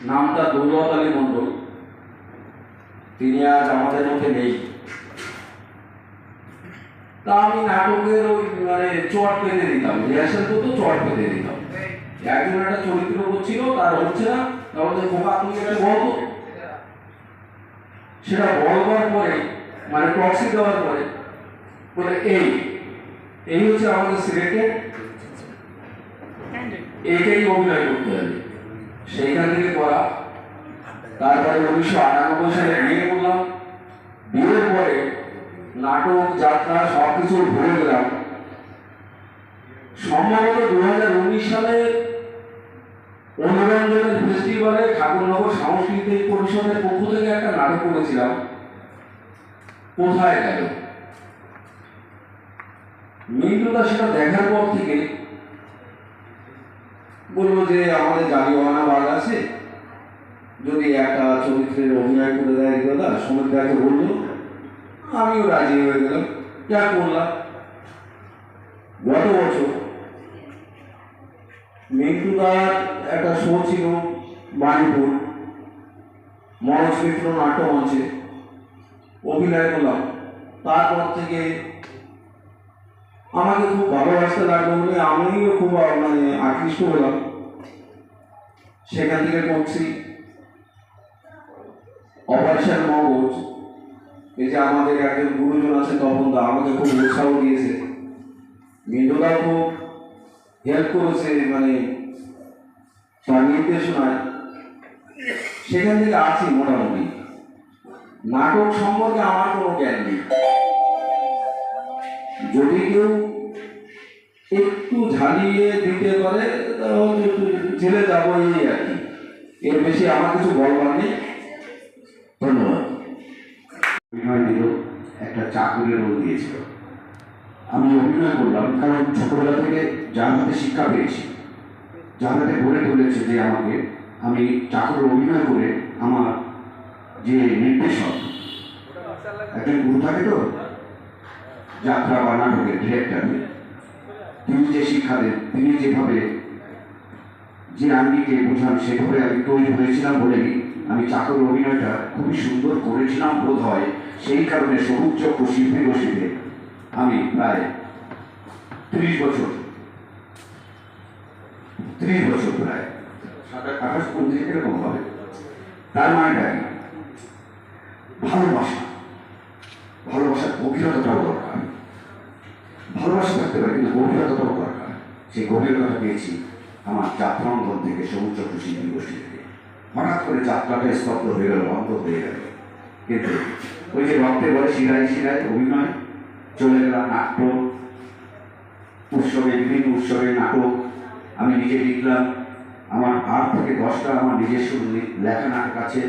নামটা দৌলত আলী মন্ডল, তিনি আজ আমাদের মধ্যে নেই। তা আমি নাটকের ওই চট পেতে দিতাম, রিহার্সাল করতো, চট পেতে দিতাম। একজন একটা চরিত্র করছিল, তার হচ্ছে না, তাহলে খোকা তুমি একটা বলতো, সেটা বলবার পরে প্রক্সি দেওয়ার পরে বলে এই হচ্ছে আমাদের সিলেক্টেড, এইটাই অভিনয় করতে হবে। সেইখান থেকে করা। তারপরে 1998 সালে বিয়ে করলাম। বিয়ের পরে নাটক, যাত্রা সবকিছু ভুলে গেলাম। সম্ভবত 2019 সালে অনুরঞ্জনের ফেস্টিভ্যালে ঠাকুরনগর সাংস্কৃতিক পরিষদের পক্ষ থেকে একটা নাটক করেছিলাম, কোথায় গেল। মিন্টুদা সেটা দেখার পর থেকে বলবো যে আমাদের জালিওয়ানা বাগ আছে, যদি একটা চরিত্রের অভিনয় করে দেয় দাদা, সমিতাকে বললো, আমিও রাজি হয়ে গেলাম, যা করলাম। গত বছর মিন্টুদার একটা শো ছিল বাণীপুর মনোজ মিত্র নাট্য মঞ্চে, অভিনয় করলাম। তারপর থেকে আমাকে খুব ভালোবাসতে লাগলো বলে আমিও খুব আকৃষ্ট হলাম। সেখান থেকে করছি অপারেশন মগজ। এই যে আমাদের একজন গুরুজন আছে তপন দা, আমাকে খুব উৎসাহ দিয়েছে। মিন্টুদাও খুব হেল্প করেছে, তার নির্দেশনায়। সেখান থেকে আছি মোটামুটি। নাটক সম্পর্কে আমার কোনো জ্ঞান নেই, যদি কেউ একটু ঝালিয়ে দিতে পারে ছেলে যাবো, এই আর কি, এর বেশি আমার কিছু বলবার নেই। ধন্যবাদ। অভিনয় দিল, একটা চাকরির রোল দিয়েছিল। আমি অভিনয় করলাম কারণ ছোটবেলা থেকে যার হাতে শিক্ষা পেয়েছি, যার হাতে গড়ে তুলেছে যে আমাকে, আমি চাকরির অভিনয় করে আমার যে নির্দেশক, একজন গুরু থাকে তো যাত্রা বা নাটকের ডিরেক্টর, তিনি যে শিক্ষা দেন, তিনি যেভাবে যে আঙ্গিকে বোঝান, সেভাবে আমি তৈরি হয়েছিলাম বলেই আমি চাকর অভিনয়টা খুবই সুন্দর করেছিলাম বোধ হয়। সেই কারণে সবুজ চক্র শিল্পী বসিতে আমি প্রায় 30 বছর প্রায় 27-28 এরকম হবে। তার মানেটা কি? ভালোবাসার গভীরতাটাও দরকার। ভালোবাসা থাকতে পারে, কিন্তু গভীরতাটাও দরকার। সেই গভীরতাটা পেয়েছি আমার যাত্রাঙ্গন থেকে, সবুজ চক্র শিল্পী গোষ্ঠী থেকে। হঠাৎ করে যাত্রাটা স্তব্ধ হয়ে গেল, বন্ধ হয়ে গেল। কিন্তু ওই যে রক্তে বলে শিরায় শিরায় অভিনয়, চলে গেলাম নাট্য উৎসবে, বিভিন্ন উৎসবে নাটক আমি নিজে লিখলাম। আমার 8 থেকে 10টা আমার নিজস্ব লেখা নাটক আছে,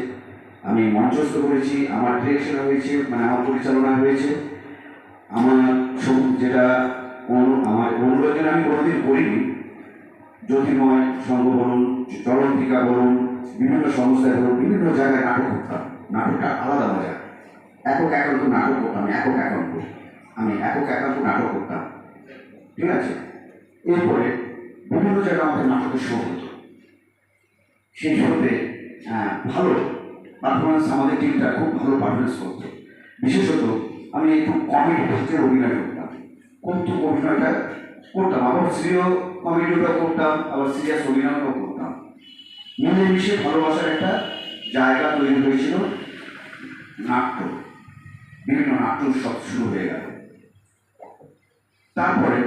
আমি মঞ্চস্থ করেছি, আমার ডিরেকশন হয়েছে, আমার পরিচালনা হয়েছে। আমার যেটা আমার অনুরোধে আমি কোনোদিন করিনি। জ্যোতির্ময় সংঘ বলুন, চলন্তিকা বলুন, বিভিন্ন সংস্থায় বলুন, বিভিন্ন জায়গায় নাটক করতাম। নাটকটা আলাদা মজা। একক একান্ত নাটক করতাম, আমি একক একান্ত নাটক করতাম, ঠিক আছে। এরপরে বিভিন্ন জায়গায় আমাদের নাটকের শো হতো। সেই শোতে ভালো পারফরমেন্স, আমাদের টিমটা খুব ভালো পারফরমেন্স করতো। বিশেষত আমি একটু কমেডি ক্ষেত্রে অভিনয় করতাম, কৌতুক অভিনয়টা করতাম, আবার সিরিয়াস কমেডিও করতাম, আবার সিরিয়াস অভিনয়ও করতাম। মিলেমিশে ভালোবাসার একটা জায়গা তৈরি হয়েছিল। নাট্য, বিভিন্ন নাট্য উৎসব শুরু হয়ে গেল। তারপরে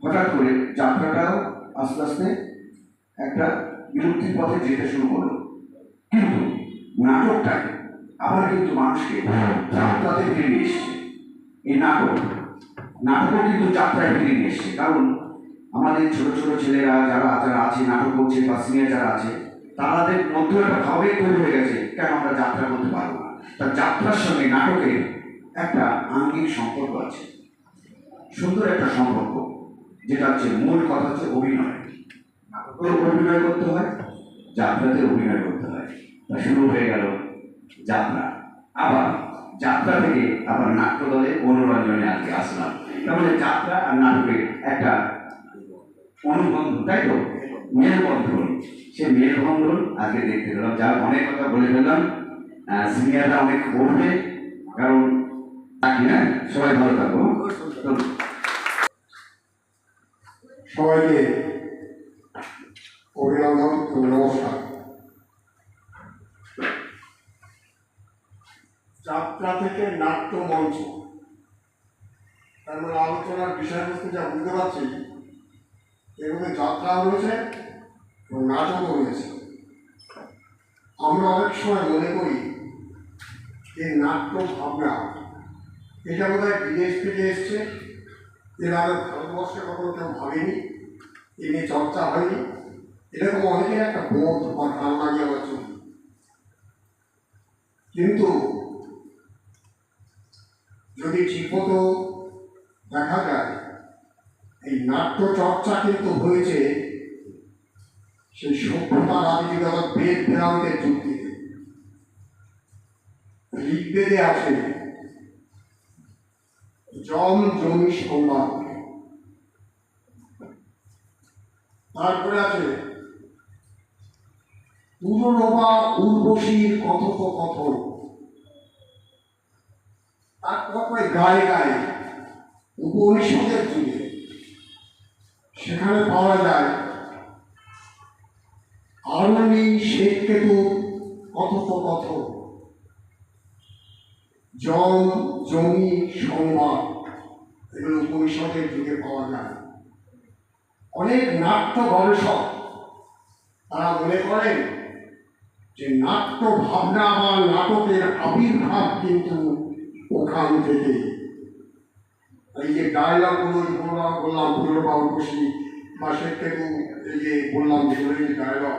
হঠাৎ করে যাত্রাটাও আস্তে আস্তে একটা বিলুপ্তির পথে যেতে শুরু করলো। কিন্তু নাটকটাকে আবার কিন্তু মানুষকে যাত্রাতে ফিরে নিয়ে এসছে। এই নাটকও কিন্তু যাত্রায় ফিরে নিয়ে এসছে। কারণ আমাদের ছোট ছোট ছেলেরা যারা আছে নাটক করছে, বা সিনিয়র যারা আছে, তাদের মধ্যে একটা ভাবে তৈরি হয়ে গেছে, কেন আমরা যাত্রা করতে পারবো না। তার যাত্রার সঙ্গে নাটকের একটা আঙ্গিক সম্পর্ক আছে, সুন্দর একটা সম্পর্ক, যেটা হচ্ছে মূল কথা হচ্ছে অভিনয়। নাটকেও অভিনয় করতে হয়, যাত্রাতে অভিনয় করতে হয়। তা শুরু হয়ে গেল যাত্রা। আবার যাত্রা থেকে আবার নাট্য দলে অনুরঞ্জনে আজকে আসলাম। তাহলে যাত্রা আর নাটকের একটা অনুবন্ধ, তাই তো? মেলবন্ধন, সে মেলবন্ধন আজকে দেখতে পেলাম। যা অনেক কথা বলে ফেললাম, সিনিয়ররা অনেক বলবে, কারণ হ্যাঁ, সবাই ভালো থাকবো। তো সবাইকে অভিনন্দন ও নমস্কার। যাত্রা থেকে নাট্য মঞ্চ, তার মানে আলোচনার বিষয়বস্তু যা বুঝতে পারছি, এর মধ্যে যাত্রাও রয়েছে এবং নাটকও রয়েছে। আমরা অনেক সময় মনে করি যে নাট্য ভাবনা এটা বোধ হয় বিদেশ থেকে এসছে, এর আগে ভারতবর্ষে কখনো কেউ ভাবেনি, এ নিয়ে চর্চা হয়নি, এরকম অনেকের একটা বোধ বা ধারণা নিয়ে আমরা চলি। কিন্তু যদি ঠিকমতো দেখা যায়, এই নাট্য চর্চা কিন্তু হয়েছে সেই সভ্যতার আদিদিগত বেদ বেদান্তের যুক্তিতে। ঋগ্বেদে আছে জম জমি সংবাদ, তারপরে আছে পুরনবা উর্বশীর কথোপকথন, তারপরে গায়ে গায়ে উপনিষদের যুগে সেখানে পাওয়া যায় আরণি শ্বেতকেতু কথোপকথন, জম জমি সংবাদ, এগুলো উপনিষদের যুগে পাওয়া যায়। অনেক নাট্য গবেষক তারা মনে করেন যে নাট্য ভাবনা বা নাটকের আবির্ভাব কিন্তু ওখান থেকে। এই যে ডায়লগগুলো বললাম পুরনবা উর্বশী বা শ্বেতকেতু, এই যে বললাম যেগুলো এই ডায়লগ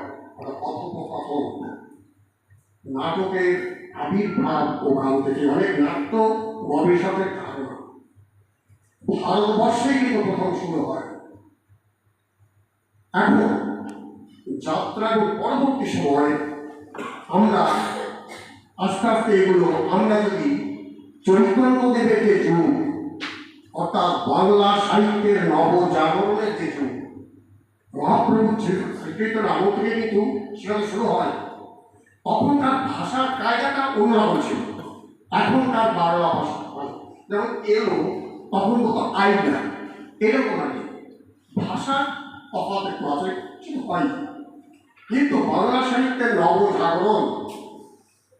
কথোপকথন, নাটকের আবির্ভাব ওখান থেকে। অনেক নাট্য গবেষকের ধারণা ভারতবর্ষে কিন্তু প্রথম শুরু হয়। এখন যাত্রার পরবর্তী সময়ে আমরা আস্তে আস্তে এগুলো আমরা যদি চৈতন্যদেবের যে যুগ, অর্থাৎ বাংলা সাহিত্যের নবজাগরণের যে যুগ, মহাপ্রভু শ্রীকীর্তন আমল থেকে কিন্তু সেখানে শুরু হয়। তখনকার ভাষার কায়দাটা অন্যরকম ছিল, এখনকার বাংলা ভাষা যেমন এলো তখন কত আইডিয়া এরকম আছে, ভাষা তফাৎ একটু আছে, সেটা হয়। কিন্তু বাংলা সাহিত্যের নবজাগরণ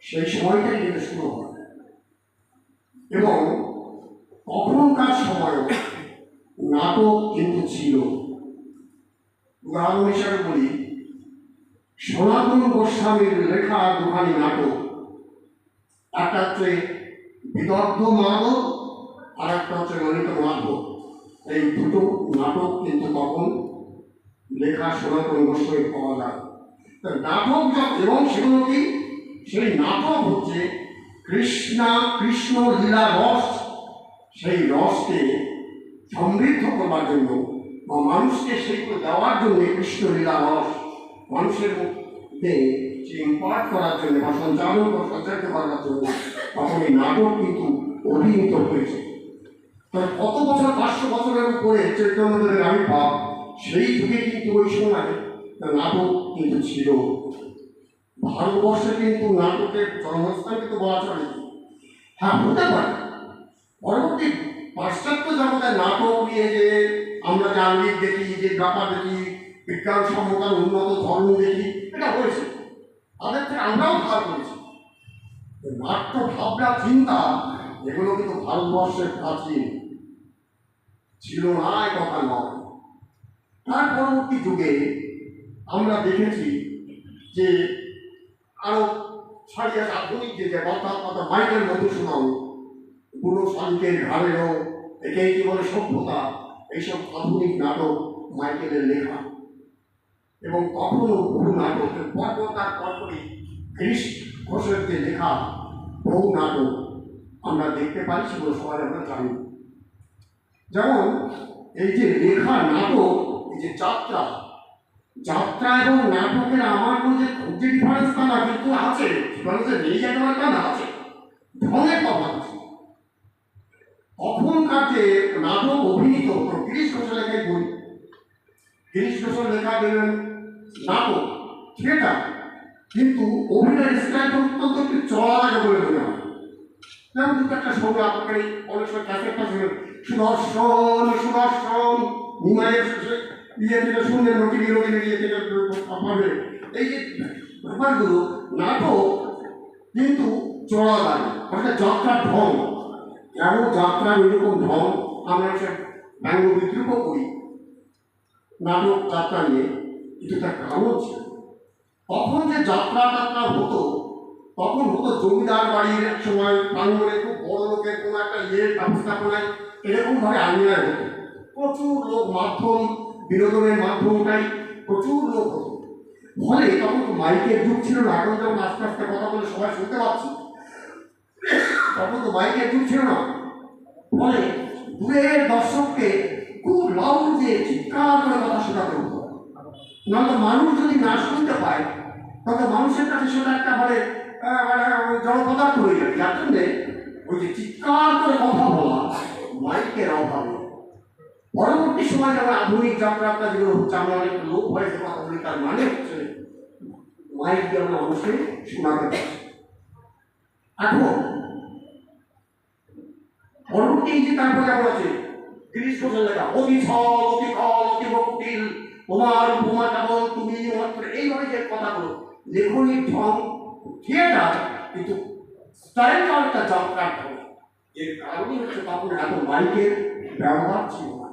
সেই সময়টাই কিন্তু শুরু হয়। এবং তখনকার সময় নাটক কিন্তু ছিল। উদাহরণ হিসাবে বলি, সনাতন গোস্বামীর লেখা দুখানি নাটক, একটা হচ্ছে বিদগ্ধ মাধব আর একটা হচ্ছে ললিত মাধব। এই দুটো নাটক কিন্তু তখন লেখা সনাতন গোস্বামী পাওয়া যায়। নাটক এবং সেগুলো কি, সেই নাটক হচ্ছে কৃষ্ণ লীলা রস, সেই রসকে সমৃদ্ধ করবার জন্য বা মানুষকে সেইগুলো দেওয়ার জন্য, কৃষ্ণ লীলা রস মানুষের মধ্যে ইম্পার্ট করার জন্য বা সঞ্চারিত করার জন্য তখন এই নাটক কিন্তু অভিনীত হয়েছে। তবে কত বছর, 500 বছরের উপরে চৈতন্যদেবের আবির্ভাব, সেই যুগে কিন্তু ওই সময় নাটক কিন্তু ছিল। ভারতবর্ষে কিন্তু নাটকের জন্মস্থান কিন্তু বলা চলে। হ্যাঁ, হতে পারে পরবর্তী পাশ্চাত্য জগতের নাটক নিয়ে যে আমরা যে আঙ্গিক দেখি, যে ব্যাপার দেখি, বিজ্ঞানসম্মতার উন্নত ধর্ম দেখি, এটা হয়েছে, তাদের থেকে আমরাও ধার করেছি। নাট্য ভাবনা চিন্তা এগুলো কিন্তু ভারতবর্ষের প্রাচীন ছিল না, এ কথা নয়। তার পরবর্তী যুগে আমরা দেখেছি যে আরো ছাড়িয়ে আধুনিক যে অর্থাৎ মাইকেল মধুসূদন, পুরো শান্তির ঘাড়েরও একেই কি বলে সভ্যতা, এইসব আধুনিক নাটক মাইকেলের লেখা। এবং কখনো বহু নাটকের পরপর তার পরপরই গিরিশ ঘোষের যে লেখা বহু নাটক আমরা দেখতে পাই, সেগুলো সবাই আমরা জানি। যেমন এই যে লেখা নাটক, এই যে যাত্রা এবং নাটকের আমার মধ্যে খুব যে ডিফারেন্স তা না, কিন্তু আছে, ডিফারেন্সের নেই একেবারে তা না, আছে, ঢঙের তফাৎ আছে। তখনকার যে নাটক অভিনীত হতো, গিরিশ ঘোষের লেখাই বই, গিরিশ ঘোষের লেখা দেবেন নাটক, থিয়েটার, কিন্তু অভিনয়ের স্টাইলটা অত্যন্ত একটু চড়া লাগে বলে মনে হয়। যেমন দুটো একটা সঙ্গে আপনার অনেক সময় ক্যাসেটটা শুনে সুদর্শন সুদর্শন নিমাইয়ের ইয়ে থেকে শুনলে নটিকে ইয়ে থেকে পাবে, এই যে ব্যাপারগুলো নাটক কিন্তু চড়া লাগে, অর্থাৎ যাত্রার ঢং, এমন যাত্রার এরকম ঢং আমরা সে ব্যঙ্গ বিদ্রুপ করি নাটক যাত্রা নিয়ে, কিন্তু তার কারণ ছিল তখন যে যাত্রা টাত্রা হতো, তখন হতো জমিদার বাড়ির এক সময় প্রাঙ্গণে খুব বড় লোকের কোনো একটা ইয়ের ব্যবস্থাপনায় এরকমভাবে আঙিনায় হতো, প্রচুর লোক, মাধ্যম বিনোদনের মাধ্যমটাই প্রচুর লোক হতো। ফলে তখন তো মাইকের যুগ ছিল না, এখন যেমন আস্তে আস্তে কথা বলে সবাই শুনতে পাচ্ছি, তখন তো মাইকের যুগ ছিল না। ফলে দূরের দর্শককে খুব লাউড দিয়ে চিৎকার করে কথা শোনাতে হতো, নাহলে মানুষ যদি না শুনতে পায় তাহলে মানুষের কাছে সেটা একটা মানে জড় পদার্থ হয়ে যাবে। যার জন্যে ওই যে চিৎকার করে কথা বলা মাইকের অভাবে পরবর্তী সময় যেমন আধুনিক যাত্রাটা যেগুলো হচ্ছে, আমরা অনেক লোক ভয়েসে কথা বলি, তার মানে হচ্ছে মাইক দিয়ে আমরা মানুষকে শোনাতে পারছি। এখন পরবর্তী যে তারপরে যেমন আছে 30 বছর লেখা অতি ছল অতি কল অতি বকুটিল তোমার উপমা কেবল তুমি মাত্র, এইভাবে যে কথাগুলো লেখনির ঢং থিয়েটার, কিন্তু স্টাইলটা একটা যাত্রার ঢং। এর কারণই হচ্ছে তখন এত মাইকের ব্যবহার ছিল না,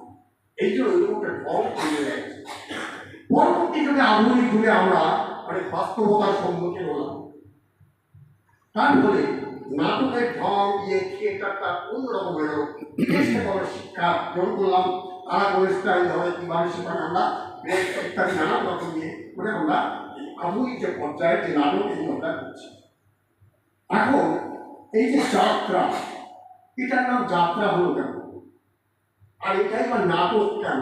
এই জন্য ওইরকম একটা ঢং তৈরি হয়ে গেছে। পরবর্তী যুগে আধুনিক যুগে আমরা অনেক বাস্তবতার সম্মুখীন হলাম, তার ফলে নাটকের ঢং দিয়ে থিয়েটারটা অন্যরকম হয়ে গেল। বিদেশে বড় শিক্ষা গ্রহণ করলাম, তারা কোন স্টাইল ধরে কীভাবে সেখানে আমরা ইত্যাদি নানান রকম নিয়ে করে আমরা আধুনিক যে পর্যায়ের যে নাটক এগুলো আমরা করছি। এখন এই যে যাত্রা, এটার নাম যাত্রা হলো কেন, আর এটাই বা নাটক কেন?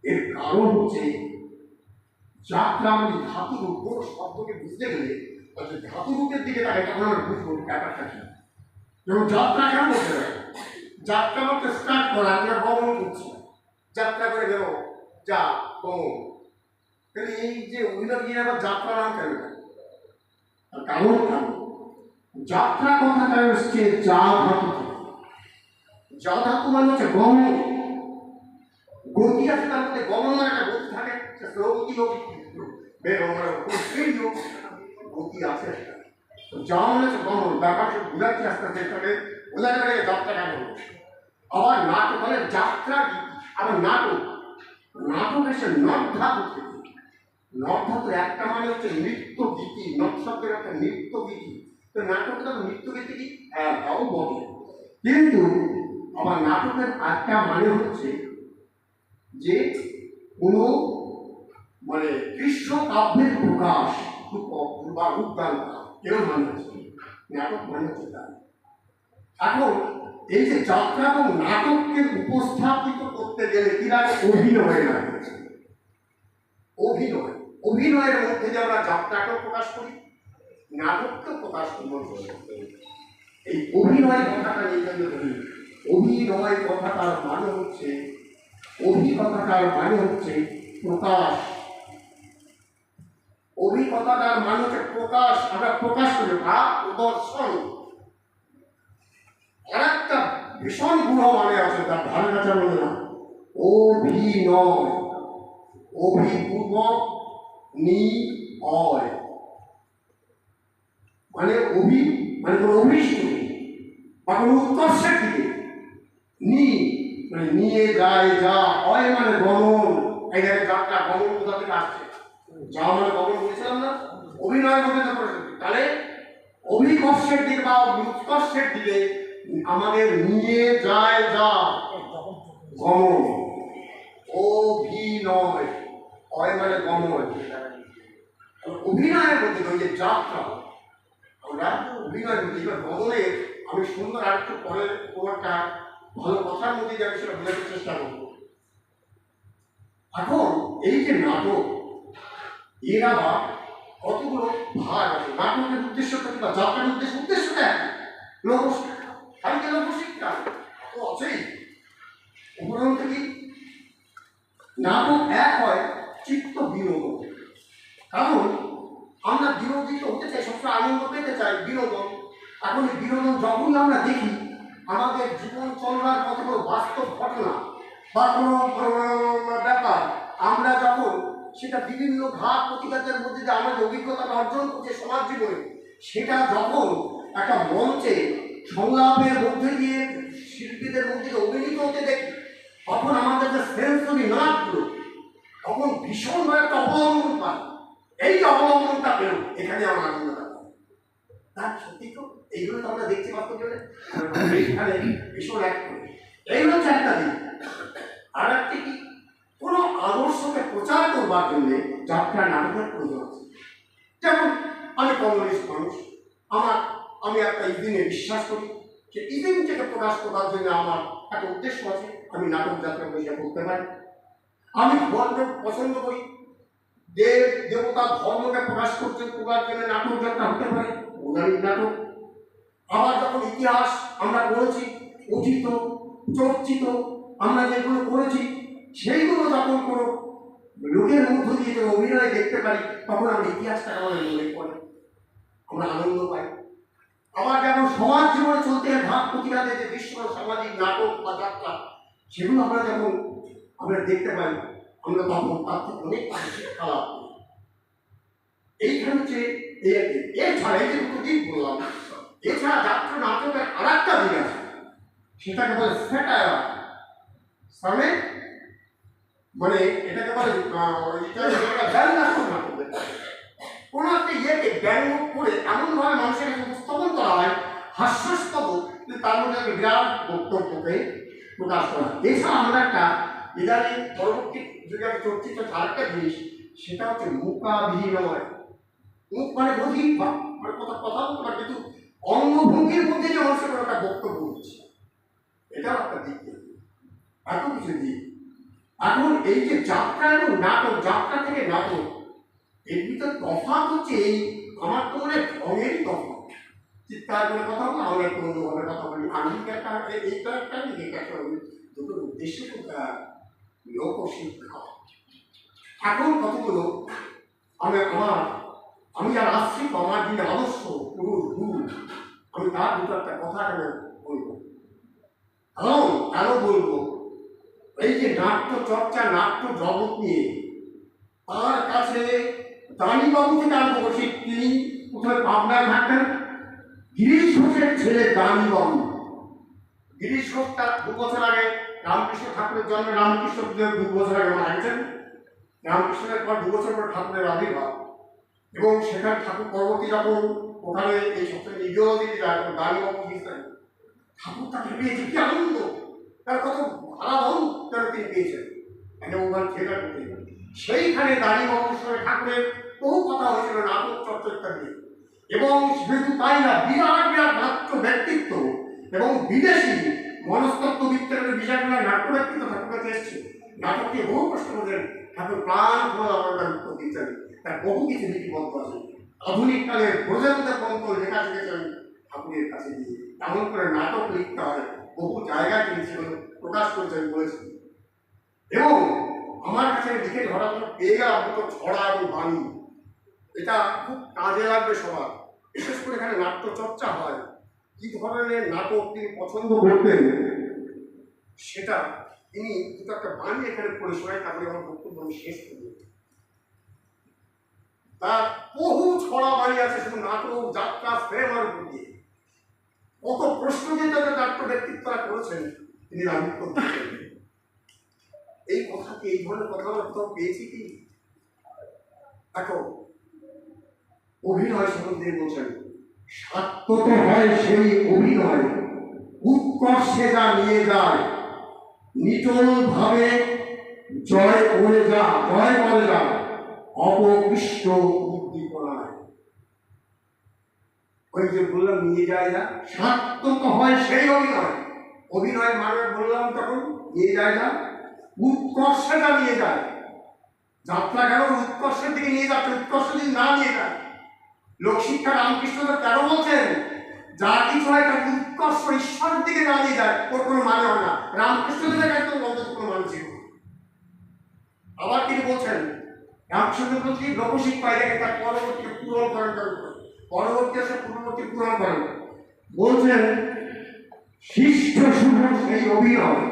এর কারণ হচ্ছে যাত্রা মানে ধাতু রূপ, কোনো শব্দকে বুঝতে গেলে ধাতু রূপের দিকে তাকে তখন আমরা বুঝবো ব্যাপারটা কি। যেমন যাত্রা কেন বলতে পারে, যাত্রা বলতে স্টার্ট করা, আমরা গমন করছি, যাত্রা করে গেল যা গমন, তাহলে এই যে অভিনয় গিয়ে আবার যাত্রা নাম কেন? কারণ কেন? যাত্রা কথাটা হচ্ছে যা ধাতু, যা ধাতু মানে হচ্ছে গমন, গতি আছে তার মধ্যে, গমন মানে একটা গতি থাকে, গতি হোক গতি আছে, যা মানে হচ্ছে গমন, ব্যাপারটা বোঝাচ্ছে আস্তে আস্তে, তাহলে বোঝাতে পারে যাত্রা কেন হলো। আবার নাটক মানে যাত্রা, আবার নাটক, নাটক এসে নট ধাতু থেকে, নট ধাতুর একটা মানে হচ্ছে নৃত্য গীতি, নট শব্দের একটা নৃত্য গীতি, তো নাটকটা তো নৃত্য গীতি কি? হ্যাঁ, তাও বটে, কিন্তু আবার নাটকের একটা মানে হচ্ছে যে কোনো মানে কৃষ্ণ কাব্যের প্রকাশ বা উদ্যান করা, এরকম মানে হচ্ছে নাটক মানে হচ্ছে তাই। এখন এই যে যাত্রা এবং নাটককে উপস্থাপিত করতে গেলে কি লাগে? অভিনয় লাগে। অভিনয়, অভিনয়ের মধ্যে যে আমরা যাত্রাকেও প্রকাশ করি, নাটককেও প্রকাশ করব। এই অভিনয় কথাটা নিয়ে বলি, অভিনয় কথাটার মানে হচ্ছে, অভিকথাটার মানে হচ্ছে প্রকাশ, অভিকথাটার মানে হচ্ছে প্রকাশ, আমরা প্রকাশ করি বা প্রদর্শন। আর একটা ভীষণ গুণ মানে আছে, তার ধারে কাছে বলে না, অভিনয়, অভিপূর্বক নি অয়, মানে অভি মানে কোনো অভিষ্ট বা কোনো উৎকর্ষের দিকে, নি মানে নিয়ে যায় যা, অয় মানে গমন, এই দেখে যাত্রা গমন কোথা থেকে আসছে, যা মানে গমন বলেছিলাম না, অভিনয়ের মধ্যে তো করেছে, তাহলে অভিকর্ষের দিকে বা উৎকর্ষের দিকে আমাদের নিয়ে যায় যা গমন, অভিনয়, অয় মানে গমন। অভিনয়ের মধ্যে ওই যে যাত্রা, আমরা অভিনয়ের মধ্যে এবার গমনের আমি সুন্দর আর একটু পরে কোনো একটা ভালো কথার মধ্যে যে আমি সেটা বোঝানোর চেষ্টা করবো। এখন এই যে নাটক, এর আবার কতগুলো ভাগ আছে। নাটকের উদ্দেশ্যটা কি বা যাত্রার উদ্দেশ্যটা একই, লোকশিক্ষা, খালি লোকশিক্ষা তো আছেই। উপরন্ত কি নাটক এক হয় চিত্ত বিনোদন, এই বিনোদন যখনই আমরা দেখি, আমাদের জীবন চলার কতগুলো বাস্তব ঘটনা বা কোনো ব্যাপার আমরা যখন সেটা বিভিন্ন ঘাত প্রতিঘাতের মধ্যে দিয়ে আমাদের অভিজ্ঞতা অর্জন করছে সমাজ জীবনে, সেটা যখন একটা মঞ্চে সংলাপের মধ্যে দিয়ে শিল্পীদের মধ্যে দিয়ে অভিনীত হতে দেখি, তখন আমাদের যে সেন্সরি নাটগুলো তখন ভীষণভাবে একটা অবলম্বন পায়। এই যে অবলম্বনটা পেল, এখানে আমার আনন্দটা পাই। তার সত্যি তো এইগুলো তো আমরা দেখতে পাচ্ছি এখানে ভীষণ এক করি। এই হচ্ছে একটা দিক। আর একটি কি, কোনো আদর্শকে প্রচার করবার জন্য যাত্রা নাটকের প্রয়োজন আছে। যেমন আমি কমিউনিস্ট মানুষ, আমি একটা ইদিনে বিশ্বাস করি, যে ইদিনটাকে প্রকাশ করার জন্য আমার একটা উদ্দেশ্য আছে, আমি নাটক যাত্রা বসে করতে পারি। আমি ধর্ম পছন্দ করি, দেব দেবতা ধর্মকে প্রকাশ করার জন্য নাটক যাত্রা হতে পারে, পৌরাণিক নাটক। আবার যখন ইতিহাস আমরা পড়েছি, অতীত চর্চিত আমরা যেগুলো করেছি, সেইগুলো যখন কোনো লোকের মধ্য দিয়ে যে অভিনয় দেখতে পারি, তখন আমরা ইতিহাসটাকে আমাদের মনে পড়ে, আমরা আনন্দ পাই। আবার যেমন সমাজ জীবনে চলতে ঘাত প্রতিঘাতে যে দৃশ্য সামাজিক নাটক বা যাত্রা, সেগুলো আমরা দেখতে পাই, আমরা তখন তার থেকে অনেক খারাপ। এইখানে হচ্ছে এছাড়া এই যে দুটো দিক বললাম, এছাড়া যাত্রা নাটকের আর একটা দিক আছে, সেটাকে বলে স্যাটায়ার। মানে এটাকে বলে কোনো একটা ইয়েকে ব্যঙ্গ করে এমনভাবে মানুষের কাছে উপস্থাপন করা হয় হাস্যাস্পদ, তার মধ্যে একটা বিরাট বক্তব্যকে প্রকাশ করা। এছাড়া আমরা একটা ইদানিং পরবর্তী যুগে চর্চিত আরেকটা জিনিস, সেটা হচ্ছে মুখাভিনয়। মুখ মানে বধির বা মানে কথা বলতে পারে, কিন্তু অঙ্গভঙ্গির মধ্যে যে মানুষের একটা বক্তব্য দিচ্ছে, এটাও একটা দিক। এত কিছু দিক। এখন এই যে যাত্রা এবং নাটক, যাত্রা থেকে নাটক, এর ভিতরে তফাৎ হচ্ছে এই, আমার তো মনে ঢঙেরই তফাৎ। চিৎকার করে কথা বলো, আমরা একটু অন্যভাবে কথা বলি, আমি একটা এইটা একটা দুটোর উদ্দেশ্য লোকশিক্ষা। এখন কতগুলো আমি যারা আশ্রিত, আমার যিনি আদর্শ পুরুষ গুরু, আমি তার দুটো একটা কথা বলবো। কেন বলবো, এই যে নাট্য চর্চা, নাট্য জগৎ নিয়ে তার কাছে দানিবাবু থেকে আরম্ভ করছি, তিনি প্রথমে পাবনায় থাকতেন, গিরিশ ঘোষের ছেলে দানিবাবু। গিরিশ ঘোষ তার 2 বছর আগে রামকৃষ্ণ ঠাকুরের জন্মে, রামকৃষ্ণ 2 বছর আগে মারা গেছেন। রামকৃষ্ণের পর 2 বছর পর ঠাকুরের আবির্ভাব, এবং সেখানে ঠাকুর পরবর্তী যখন ওখানে এই সবচেয়ে ইডিওলজি যায়, দানিবাবু গিয়েছেন, ঠাকুর তাকে পেয়েছে, কি আনন্দ, তার কত আরাধন তিনি পেয়েছেন, ওখানে থিয়েটার করতে। সেইখানে দানিবাবুর সঙ্গে ঠাকুরের বহু কথা হয়েছিল, নাটক চর্চা ইত্যাদি। এবং শুধু তাই না, বিরাট বিরাট নাট্য ব্যক্তিত্ব এবং বিদেশি মনস্তত্ত্ববিদদের বিষয়গুলো নাট্য ব্যক্তিত্ব ঠাকুর কাছে এসছে। নাটককে বহু প্রশ্ন করেন, ঠাকুর প্রাণ খোলা আমার উত্তর দিচ্ছেন, তার বহু কিছু লিপিবদ্ধ আছে। আধুনিক কালের প্রজাতন্ত্র গ্রন্থ লেখা শিখেছেন ঠাকুরের কাছে দিয়ে, এমন করে নাটক লিখতে হয়, বহু জায়গায় তিনি সেগুলো প্রকাশ করেছেন বলেছেন। এবং আমার কাছে লিখে ধরার জন্য পেয়ে গেলাম দুটো ছড়া এবং বাণী, এটা খুব কাজে লাগবে সবার, বিশেষ করে এখানে নাট্য চর্চা হয়। কি ধরনের নাটক তিনি পছন্দ করতেন, সেটা তিনি দুটো একটা বাণী এখানে পড়ে শোনায়, তারপরে আমার বক্তব্য আমি শেষ করব। তার বহু ছড়া বাণী আছে, শুধু নাটক যাত্রা প্রেমার উপর দিয়ে। কত প্রশ্ন যে তাদের নাট্য ব্যক্তিত্বরা করেছেন, তিনি রামুক্ত দিচ্ছেন। এই কথা কি, এই ধরনের কথাবার্তা পেয়েছি কি? দেখো, অভিনয় সম্বন্ধে বলছেন, সাত্যত হয় সেই অভিনয়, উৎকর্ষে যা নিয়ে যায়, নিটল ভাবে জয় করে যায়, অপকৃষ্ট উদ্দীপনায়। ওই যে বললাম নিয়ে যায় না, সাত্যত হয় সেই অভিনয়। অভিনয় মানে বললাম তখন নিয়ে যায় না, উৎকর্ষে যা নিয়ে যায়। যাত্রা কেন উৎকর্ষের দিকে নিয়ে যাচ্ছে, উৎকর্ষ যদি না নিয়ে যায়। লোকশিক্ষা রামকৃষ্ণদেব কেন বলছেন, যা কিছু হয় তাকে উৎকর্ষ ঈশ্বরের দিকে না নিয়ে যায়, ওর কোনো মানে হয় না। রামকৃষ্ণদেবের কাছে অন্তত কোনো মানে ছিল। আবার তিনি বলছেন, রামকৃষ্ণদেব বলছেন লোকশিক্ষা এটাকে তার পরবর্তীকে পূরণ করেন, পরবর্তী আসে পূর্ববর্তী পূরণ করেন। বলছেন শিষ্ট শুভ সেই অভিনয়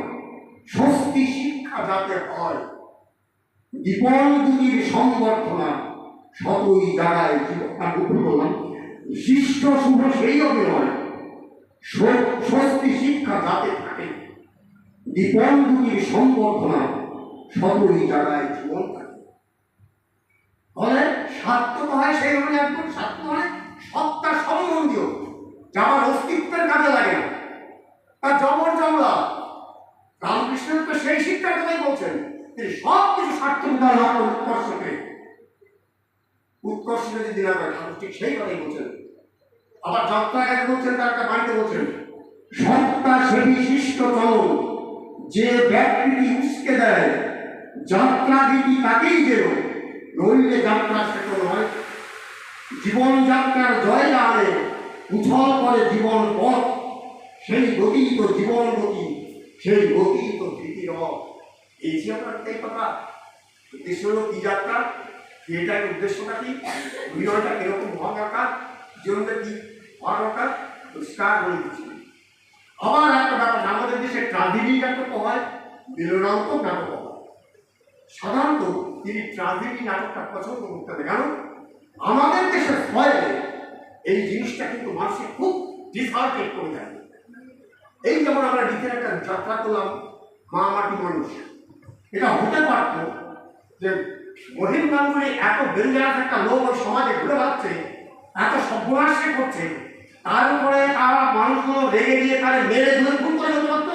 স্বস্তি শিক্ষা যাতে হয়, দীপন দুটির সংবর্ধনা শতই জাগায় জীবন। বললাম শিষ্ট শুভ সেই অভিনয় স্বস্তি শিক্ষা যাতে থাকে, দীপন দুটির সংবর্ধনা শতই জাগায় জীবন থাকে। ফলে সার্থক হয় সেই অভিনয়, একদম সার্থক হয় সত্তা সম্বন্ধীয়, যার অস্তিত্বের কাজে লাগে না, তার জবর জমলা। রামকৃষ্ণ তো সেই শিক্ষার কথাই বলছেন, তিনি সব কিছু সার্থকতা লাভ উৎকর্ষকে, উৎকর্ষকে যদি না করে ঠাকুর ঠিক সেই কথাই বলছেন। আবার যাত্রাঘাটে বলছেন, তার একটা বাড়িতে বলছেন সত্তা সেই শিষ্ট চলন যে ব্যক্তি উস্কে দেয়, যাত্রা দিতি তাকেই যেন, নইলে যাত্রা শেষ নয়। জীবন যাত্রার জয় আনে, উথল করে জীবন পথ, সেই গতি তো জীবন গতি, সেই গতি তো ধৃতির রথ। এই যে আপনার এই কথা, উদ্দেশ্য হলো কি যাত্রা, এটার উদ্দেশ্যটা কি, অভিনয়টা কিরকম হওয়া দরকার, জীবনটা কি হওয়া দরকার, পরিষ্কার বলে দিচ্ছি। আবার একটা ব্যাপার, আমাদের দেশে ট্রাজেডি নাটক হয়, মিলনান্তক নাটক হয়। সাধারণত তিনি ট্রাজেডি নাটকটা পছন্দ করতে হবে, কারণ আমাদের দেশের ফলে এই জিনিসটা কিন্তু মানুষকে খুব ডিসহার্টেড করে দেয়। এই যেমন আমরা নিজের একটা যাত্রা করলাম মা মাটি মানুষ, এটা হতে পারত যে মহিম গাঙ্গুলি এত ডেঞ্জারাস একটা লোক ওই সমাজে ঘুরে বেড়াচ্ছে, এত সর্বনাশ করছে, তার উপরে তারা মানুষগুলো রেগে গিয়ে তারা মেরে ধরে খুন করে যেতে পারত,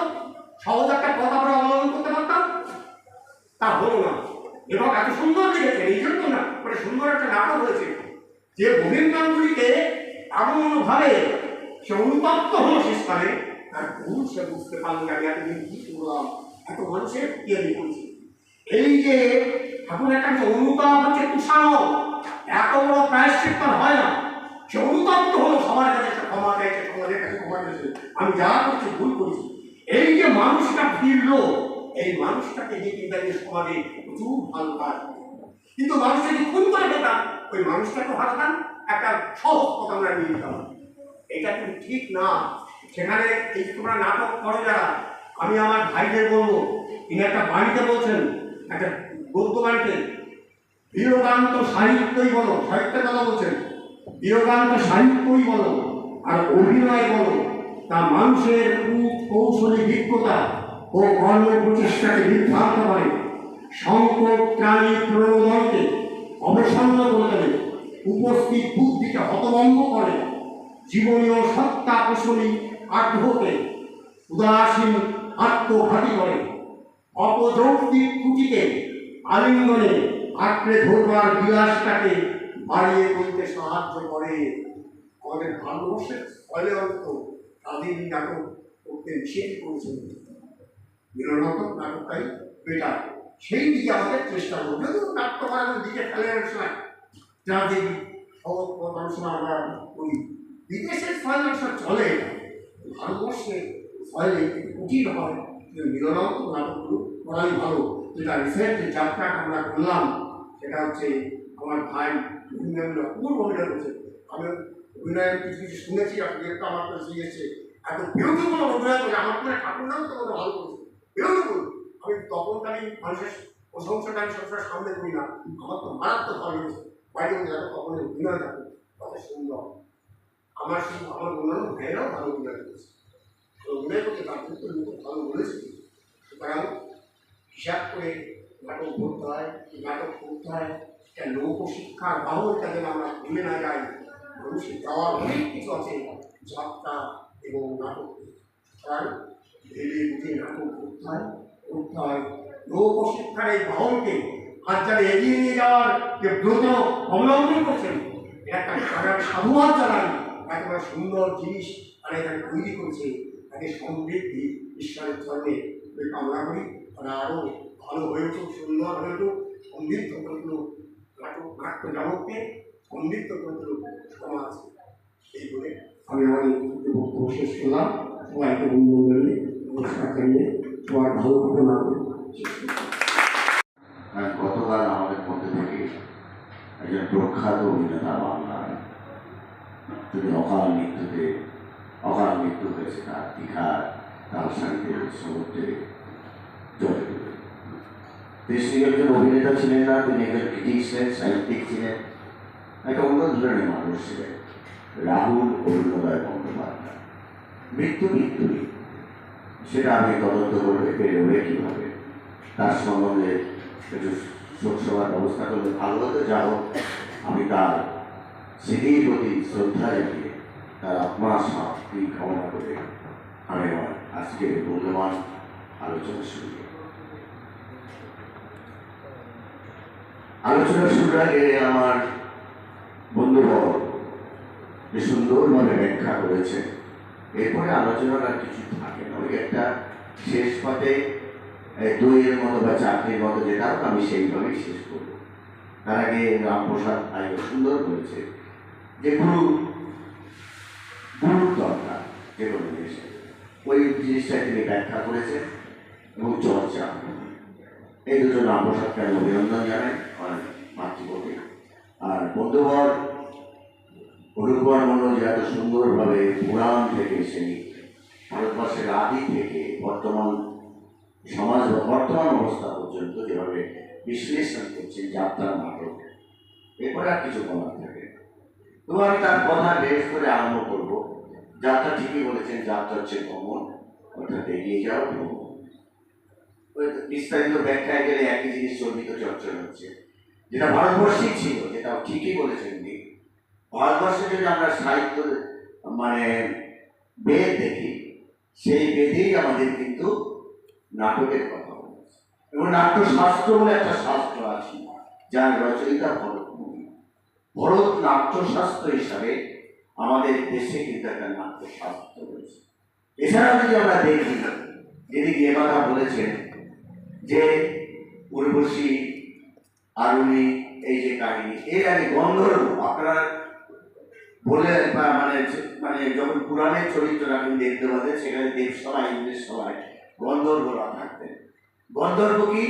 সহজ একটা কথা আমরা অবলম্বন করতে পারতাম, তা হলো না। এবং এত সুন্দর লিখেছে, এই জন্য না মানে সুন্দর একটা নাটক হয়েছে যে মহিম গাঙ্গুলিকে এমনভাবে সে অনুতপ্ত হলো শেষকালে, তার ভুল সে বুঝতে পারলো আমি এতদিন কি করলাম, এত মানুষের কি আমি করছি। এই যে ঠাকুর একটা অনুতাপ হচ্ছে তুষানো, এত বড় প্রায়শ্চিত্ত হয় না, সে অনুতপ্ত হলো, সবার কাছে ক্ষমা চাইছে, সমাজের কাছে ক্ষমা চাইছে, আমি যা করছি ভুল করেছি। এই যে মানুষটা ফিরলো, এই মানুষটাকে যে কিন্তু সমাজে প্রচুর ভালো কাজ, কিন্তু মানুষ যদি খুন করে পেতাম, ওই মানুষটাকে হারাতাম, একটা সহজ কথা আমরা নিয়ে নিতাম, এটা কিন্তু ঠিক না। সেখানে এই তোমরা নাটক করো যারা, আমি আমার ভাইদের বলবো, তিনি একটা বাড়িতে বলছেন, একটা গদ্য বাড়িতে, বিয়োগান্ত সাহিত্যই বলো, সাহিত্যের কথা বলছেন, বিয়োগান্ত সাহিত্যই বলো আর অভিনয় বলো, তা মানুষের কৌশলী বিজ্ঞতা ও কর্ম প্রচেষ্টাকে বিভ্রান্ত করে, সংকট প্রাণী প্রণোদনকে অবসন্ন করে দেবে, উপস্থিত বুদ্ধিকে হতভম্ব করে, জীবনীয় সত্তা কৌশলী আগ্রহকে উদাসীন আত্মঘাতী করে, অপযৌক্তিক ত্রুটিকে আলিঙ্গনে আঁকড়ে ধরবার বিলাসটাকে বাড়িয়ে তুলতে সাহায্য করে। আমাদের ভারতবর্ষের ফলে অন্ত তাদের নাটক করতে নিষেধ করেছেন, মিলনাত্মক নাটকটাই বেটার, সেই দিকে আমাদের চেষ্টা করবো। নাট্য করার দিকে ফেলে সময় যাদের সহজ আলোচনা আমরা করি, বিদেশের ফয়লাংশ চলে, ভারতবর্ষে ফলে কঠিন হয়, মিলনাত্মক নাটকগুলো করাই ভালো। যেটা রিসেন্ট যে যাত্রাটা আমরা করলাম, সেটা হচ্ছে আমার ভাই বিভিন্ন অপূর্ব অভিনয় করছে, আমি অভিনয় কিছু কিছু শুনেছি, আপনি একটা আমার কাছে এসেছে, এত বিরোধীমূলক অভিনয় করে আমার মনে ঠাকুর নাম তো ভালো করছে, বিরোধীমূল। আমি তখন আমি মানুষের প্রশংসাটা আমি সবসময় সামনে করি না, আমার তো মারাত্মক ভালো লেগেছে, বাইরে দেখো তখন অভিনয় দেখো কত সুন্দর। আমার শুধু আমার অন্যান্য ভাইয়েরাও ভালো অভিনয় করেছে, অভিনয় করতে তার কিন্তু লোক ভালো বলেছে। সুতরাং হিসাব করে নাটক করতে হয়, নাটক করতে হয়, একটা লোকশিক্ষার বাহন যাতে আমরা ভুলে না যাই। মানুষের যাওয়ার অনেক কিছু আছে যাত্রা এবং নাটক, সুতরাং ভেবে বুঝে নাটক করতে হয়, করতে হয়। লোকশিক্ষার এই বাহনকে আজ যারা এগিয়ে নিয়ে যাওয়ার যে ব্রত অবলম্বন করছেন, এটা একটা সাধুবাদ জানাই, একেবারে সুন্দর জিনিস তারা এখানে তৈরি করেছে, তাদের সমৃদ্ধি ঈশ্বরের চরণে কামনা করি, তারা আরও ভালো হয়ে উঠুক, সুন্দর হয়ে উঠুক, সমৃদ্ধ করে তুলুক নাট্য জগৎকে, সমৃদ্ধ করে তুলুক সমাজ। এই বলে আমি আমার বক্তব্য শেষ করলাম। সবাইকে বন্ধু নমস্কার জানিয়ে সবার ভালো ঘটনা করি। গতকাল আমাদের মধ্যে থেকে একজন প্রখ্যাত অভিনেতা বাংলার তিনি অকাল মৃত্যুতে অকাল মৃত্যু হয়েছে তার দীঘার তালসারিতে সমুদ্রে জলে ডুবে। তিনি শুধু একজন অভিনেতা ছিলেন না, তিনি একজন ক্রিটিক ছিলেন, সাহিত্যিক ছিলেন, একটা অন্য ধরনের মানুষ ছিলেন। রাহুল অরুণোদয় বন্দ্যোপাধ্যায় মৃত্যুই, সেটা আমি তদন্ত করবে বেরোবে কীভাবে, তার সম্বন্ধে একটু শোক সভার ব্যবস্থা করলে ভালো হতো। যা হোক, আমি তার স্মৃতির প্রতি শ্রদ্ধা জানিয়ে তার আত্মার শান্তি কামনা করে আমি আমার আজকের মূল্যবান আলোচনা শুরু করি। আলোচনা শুরুর আগে আমার বন্ধুবর যে সুন্দরভাবে ব্যাখ্যা করেছে, এরপরে আলোচনার আর কিছু থাকে না, ওই একটা শেষ পাতে দইয়ের মতো বা চাকরির মতো যেটা আমি সেইভাবেই শেষ করব। তার আগে রামপ্রসাদ আগে সুন্দর করেছে যে গুরুর দরকার যে কোনো জিনিসে, ওই জিনিসটা তিনি ব্যাখ্যা করেছেন এবং চর্চা, এই দুটো রামপ্রসাদকে আমি অভিনন্দন জানাই আমার মাতৃপতি। আর বন্ধুবর অরূপকুমার মণ্ডল যে এত সুন্দরভাবে পুরাণ থেকে সেই ভারতবর্ষের আদি থেকে বর্তমান সমাজ বা বর্তমান অবস্থা পর্যন্ত যেভাবে বিশ্লেষণ করছেন যাত্রার নাটক, এরপরে আর কিছু বলার থাকে। তো আমি তার কথা বেশ করে আরম্ভ করবো। যাত্রা ঠিকই বলেছেন, যাত্রা হচ্ছে ভ্রমণ, অর্থাৎ এগিয়ে যাওয়া ভ্রমণ। বিস্তারিত ব্যাখ্যায় গেলে একই জিনিস চর্বিত চর্চা হচ্ছে, যেটা ভারতবর্ষেই ছিল, যেটা ঠিকই বলেছেন উনি। ভারতবর্ষে যদি আমরা সাহিত্য মানে বেদ দেখি, সেই বেদেই আমাদের কিন্তু নাটকের কথা বলেছে, এবং নাট্যশাস্ত্র বলে একটা শাস্ত্র আছে যার রচয়িতা ভরতমুনি। ভরত নাট্যশাস্ত্র হিসাবে আমাদের দেশে কিন্তু একটা নাট্যশাস্ত্র রয়েছে। এছাড়াও যদি আমরা দেখি, যেদিকে এ কথা বলেছেন যে উর্বশী আরুণী, এই যে কাহিনী, এর আগে গন্ধর্ব, আপনারা বলে মানে যখন পুরাণের চরিত্র রাখেন দেবদেবতাদের, সেখানে দেব সভায় ইন্দ্রের সভায় গন্ধর্বরা থাকতেন। গন্ধর্ব কি?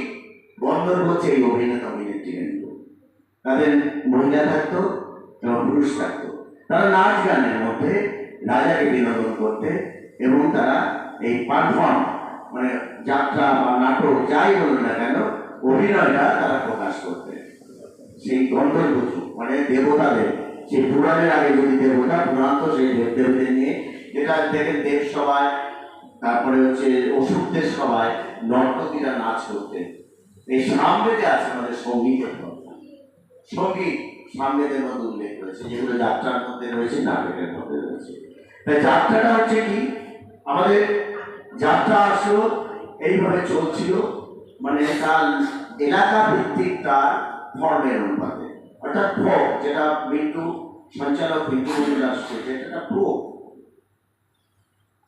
গন্ধর্ব হচ্ছে এই অভিনেতা অভিনেত্রীবৃন্দ, তাদের মহিলা থাকতো এবং পুরুষ থাকতো। তারা নাচ গানের মধ্যে রাজাকে বিনোদন করতে এবং তারা এই পারফর্ম মানে যাত্রা বা নাটক যাই বলুন না কেন, অভিনয়টা তারা প্রকাশ করতে। সেই গন্ধর্ব মানে দেবতাদের, সেই পুরাণের আগে যদি দেবতা, পুরাণ তো সেই দেবদেবদের নিয়ে, যেটা দেখেন দেব সভায়, তারপরে হচ্ছে অসুরদের সভায় নর্তকীরা নাচ করতে। এই সামবেদে আছে আমাদের সঙ্গীতের কথা, সঙ্গীত সামবেদের মধ্যে উল্লেখ করেছে, যেগুলো যাত্রার মধ্যে রয়েছে, নাটকের মধ্যে রয়েছে। তাই যাত্রাটা হচ্ছে কি, আমাদের যাত্রা আসলে এইভাবে চলছিল, মানে তার এলাকা ভিত্তিক তার ফর্মের অনুপাতে, অর্থাৎ ফোক, যেটা বিন্দু সঞ্চালক বিন্দু আসছে, যেটা ফোক